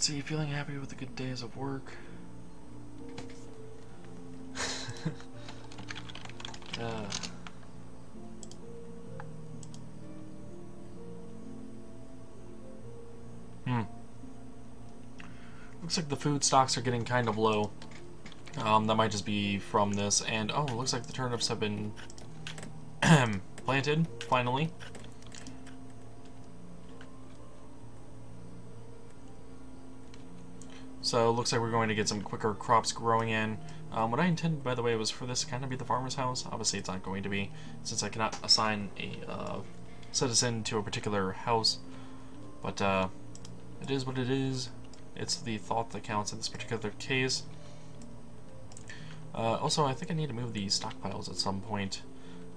So you feeling happy with the good days of work? Looks like the food stocks are getting kind of low. That might just be from this, and oh, it looks like the turnips have been planted, finally. So it looks like we're going to get some quicker crops growing in. What I intended, by the way, was for this to kind of be the farmer's house. Obviously, it's not going to be, since I cannot assign a citizen to a particular house. But it is what it is. It's the thought that counts in this particular case. Also, I think I need to move these stockpiles at some point.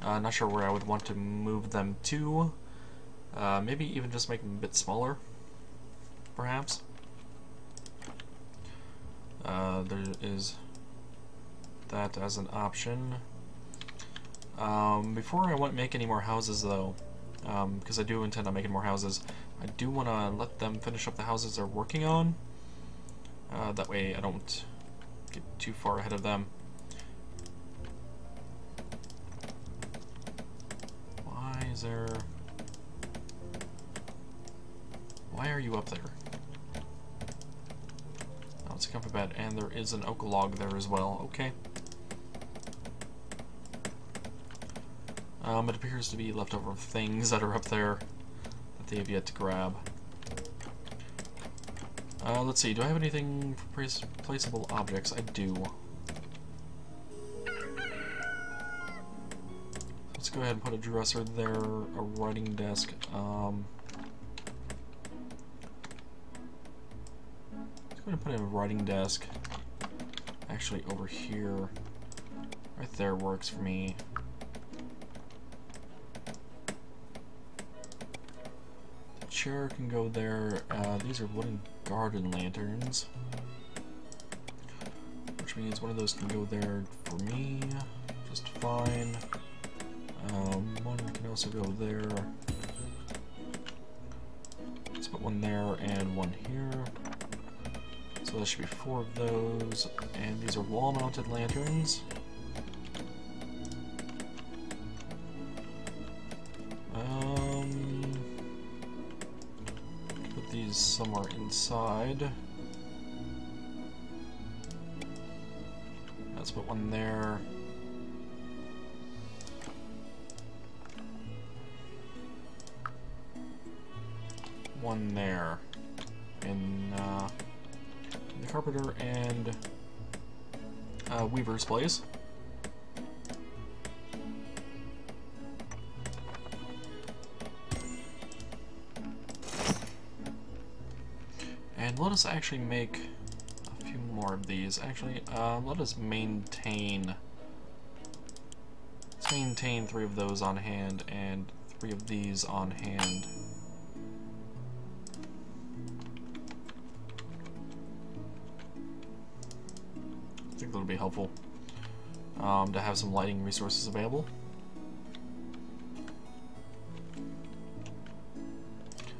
Not sure where I would want to move them to. Maybe even just make them a bit smaller, perhaps. There is that as an option. Before I want to make any more houses, though, because I do intend on making more houses, I do want to let them finish up the houses they're working on. That way I don't get too far ahead of them. Why are you up there? Oh, it's a comfy bed, and there is an oak log there as well. Okay. It appears to be leftover things that are up there that they have yet to grab. Let's see, do I have anything for placeable objects? I do. Let's go ahead and put a dresser there, a writing desk. Let's go ahead and put in a writing desk. Actually, over here. Right there works for me. The chair can go there. These are wooden garden lanterns, which means one of those can go there for me just fine. One can also go there. Let's put one there and one here. So there should be 4 of those, and these are wall-mounted lanterns. Put these somewhere inside. Let's put one there. One there. In the carpenter and weaver's place. And let us actually make a few more of these. Actually, let us maintain. Let's maintain 3 of those on hand and 3 of these on hand. I think that'll be helpful to have some lighting resources available.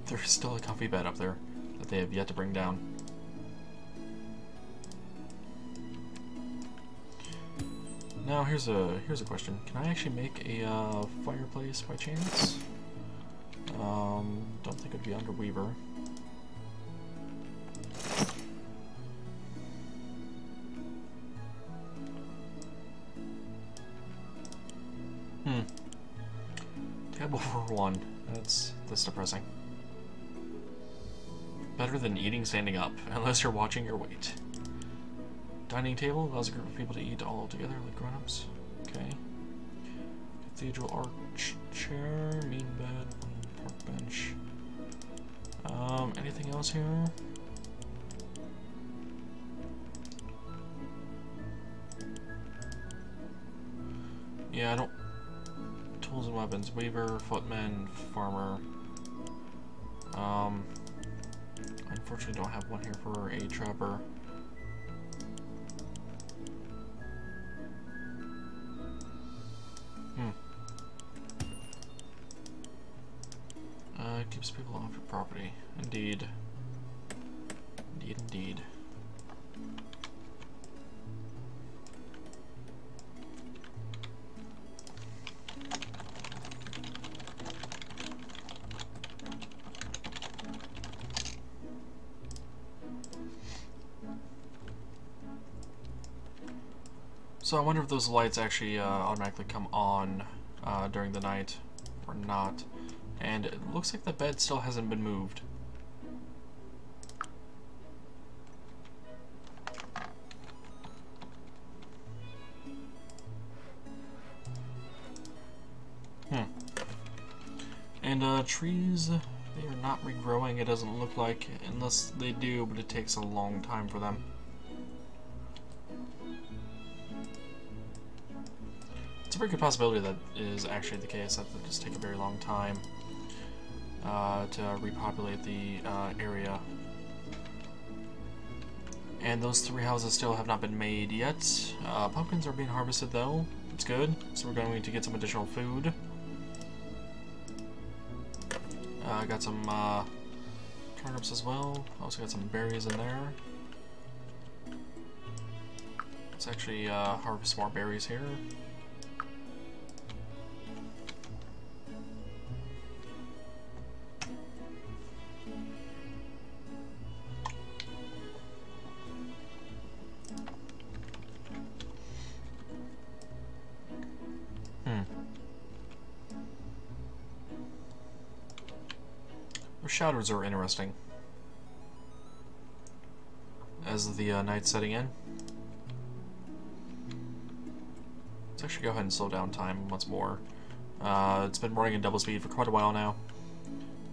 There's still a comfy bed up there that they have yet to bring down. Now here's a question. Can I actually make a fireplace by chance? Don't think it'd be under Weaver. Tab over 1. That's depressing. Better than eating standing up, unless you're watching your weight. Dining table allows a group of people to eat all together like grown-ups. Okay. Cathedral arch chair, mean bed, park bench. Anything else here? Yeah, I don't. Tools and weapons: weaver, footman, farmer. Unfortunately, don't have one here for a trapper. Keeps people off your property. Indeed. Indeed, indeed. So I wonder if those lights actually automatically come on during the night or not. And it looks like the bed still hasn't been moved. And trees, they are not regrowing, it doesn't look like, unless they do, but it takes a long time for them. It's a very good possibility that is actually the case, that they just take a very long time to repopulate the area. And those 3 houses still have not been made yet. Pumpkins are being harvested though, it's good, so we're going to get some additional food. I got some turnips as well. Also got some berries in there. Let's actually harvest more berries here. Shadows are interesting as the night's setting in. Let's actually go ahead and slow down time once more. It's been running in double speed for quite a while now.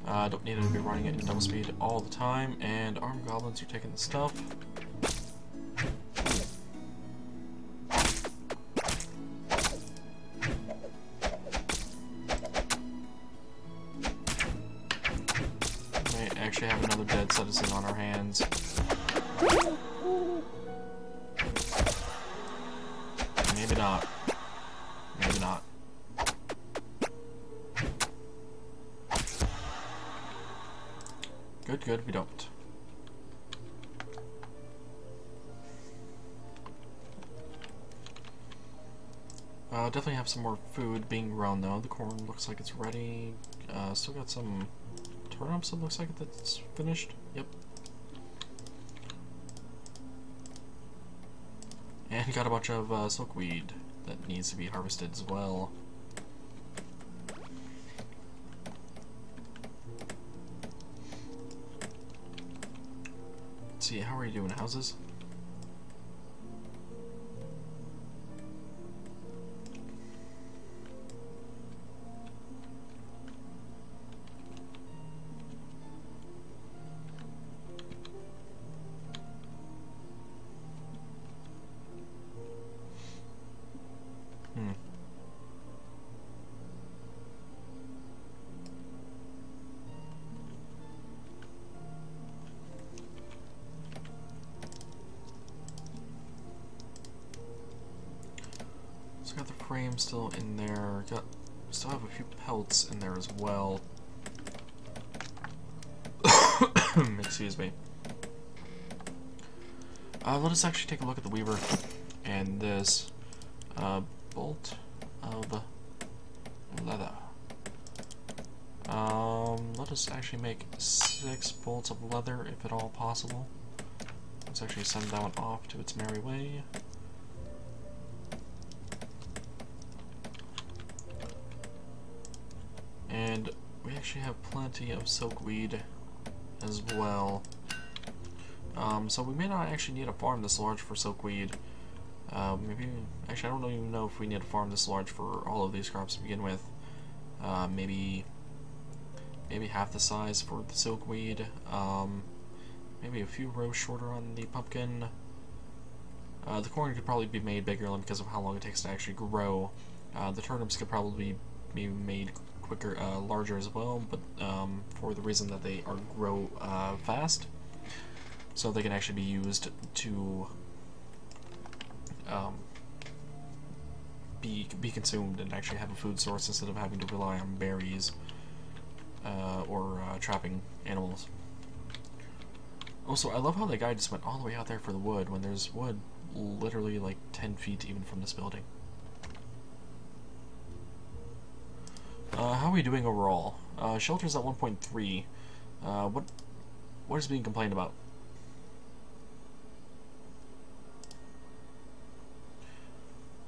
Don't need it to be running it in double speed all the time, and armed goblins are taking the stuff. Actually have another dead citizen on our hands. Maybe not. Maybe not. Good, good, we don't. Definitely have some more food being grown though. The corn looks like it's ready. Still got some turnips, it looks like that's finished. Yep. And got a bunch of silkweed that needs to be harvested as well. Let's see, how are you doing, houses? So got the frame still in there. Still have a few pelts in there as well. Excuse me. Let us actually take a look at the weaver and this bolt of leather. Let us actually make 6 bolts of leather, if at all possible. Let's actually send that one off to its merry way. And we actually have plenty of silkweed as well. So we may not actually need a farm this large for silkweed. Maybe, actually I don't even know if we need a farm this large for all of these crops to begin with. Maybe half the size for the silkweed. Maybe a few rows shorter on the pumpkin. The corn could probably be made bigger because of how long it takes to actually grow. The turnips could probably be made quicker, larger as well, but for the reason that they grow fast, so they can actually be used to be consumed and actually have a food source instead of having to rely on berries or trapping animals. Also, I love how the guy just went all the way out there for the wood when there's wood literally like 10 feet even from this building. How are we doing overall? Shelter's at 1.3. What is being complained about?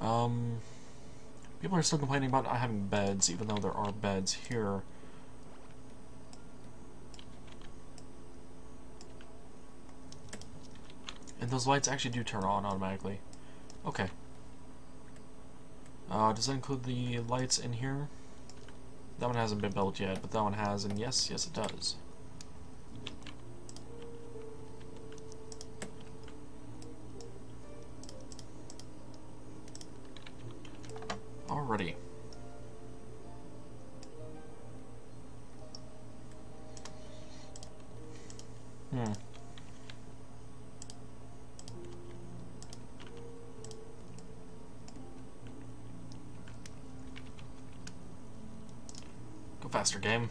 Um, People are still complaining about not having beds, even though there are beds here. And those lights actually do turn on automatically. Okay. Does that include the lights in here? That one hasn't been built yet, but that one has, and yes, it does. Alrighty. Go faster, game.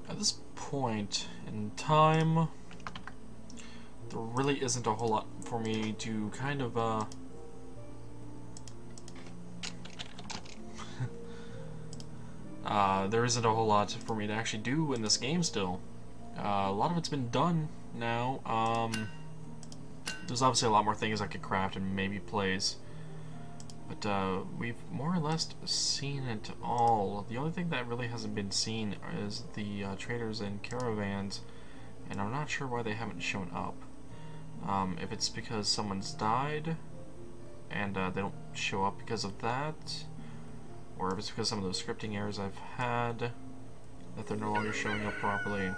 At this point in time, there really isn't a whole lot for me to kind of, there isn't a whole lot for me to actually do in this game still. A lot of it's been done now. There's obviously a lot more things I could craft and maybe place. But we've more or less seen it all. The only thing that really hasn't been seen is the traders and caravans, and I'm not sure why they haven't shown up. If it's because someone's died and they don't show up because of that, or if it's because some of those scripting errors I've had that they're no longer showing up properly.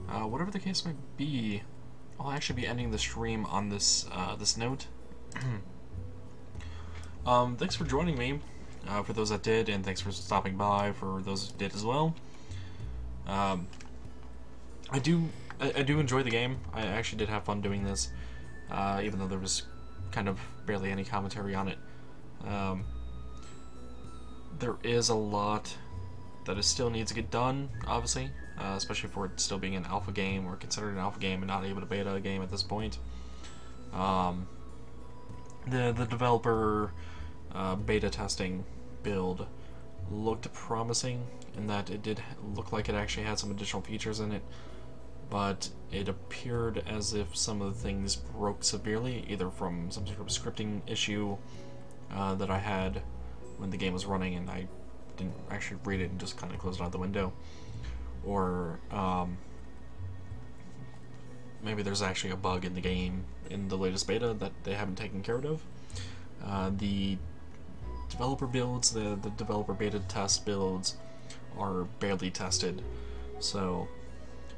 Whatever the case might be, I'll actually be ending the stream on this this note. Thanks for joining me, for those that did, and thanks for stopping by for those who did as well. I do enjoy the game. I actually did have fun doing this, even though there was kind of barely any commentary on it. There is a lot that it still needs to get done, obviously, especially for it still being an alpha game, or considered an alpha game and not able to beta a game at this point. The developer beta testing build looked promising in that it did look like it actually had some additional features in it, but it appeared as if some of the things broke severely, either from some sort of scripting issue that I had when the game was running and I didn't actually read it and just kind of closed it out the window, or maybe there's actually a bug in the game in the latest beta that they haven't taken care of. The developer builds, the developer beta test builds are barely tested, so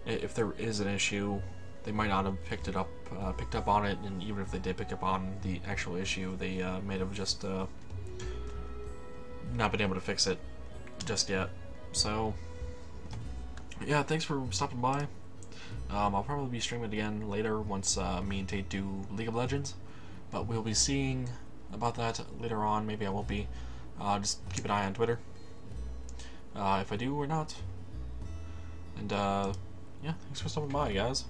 if there is an issue, they might not have picked up on it, and even if they did pick up on the actual issue, they may have just not been able to fix it just yet. So yeah, thanks for stopping by. I'll probably be streaming it again later once me and Tate do League of Legends, but we'll be seeing about that later on. Maybe I won't be. Just keep an eye on Twitter if I do or not. And yeah, thanks for stopping by, guys.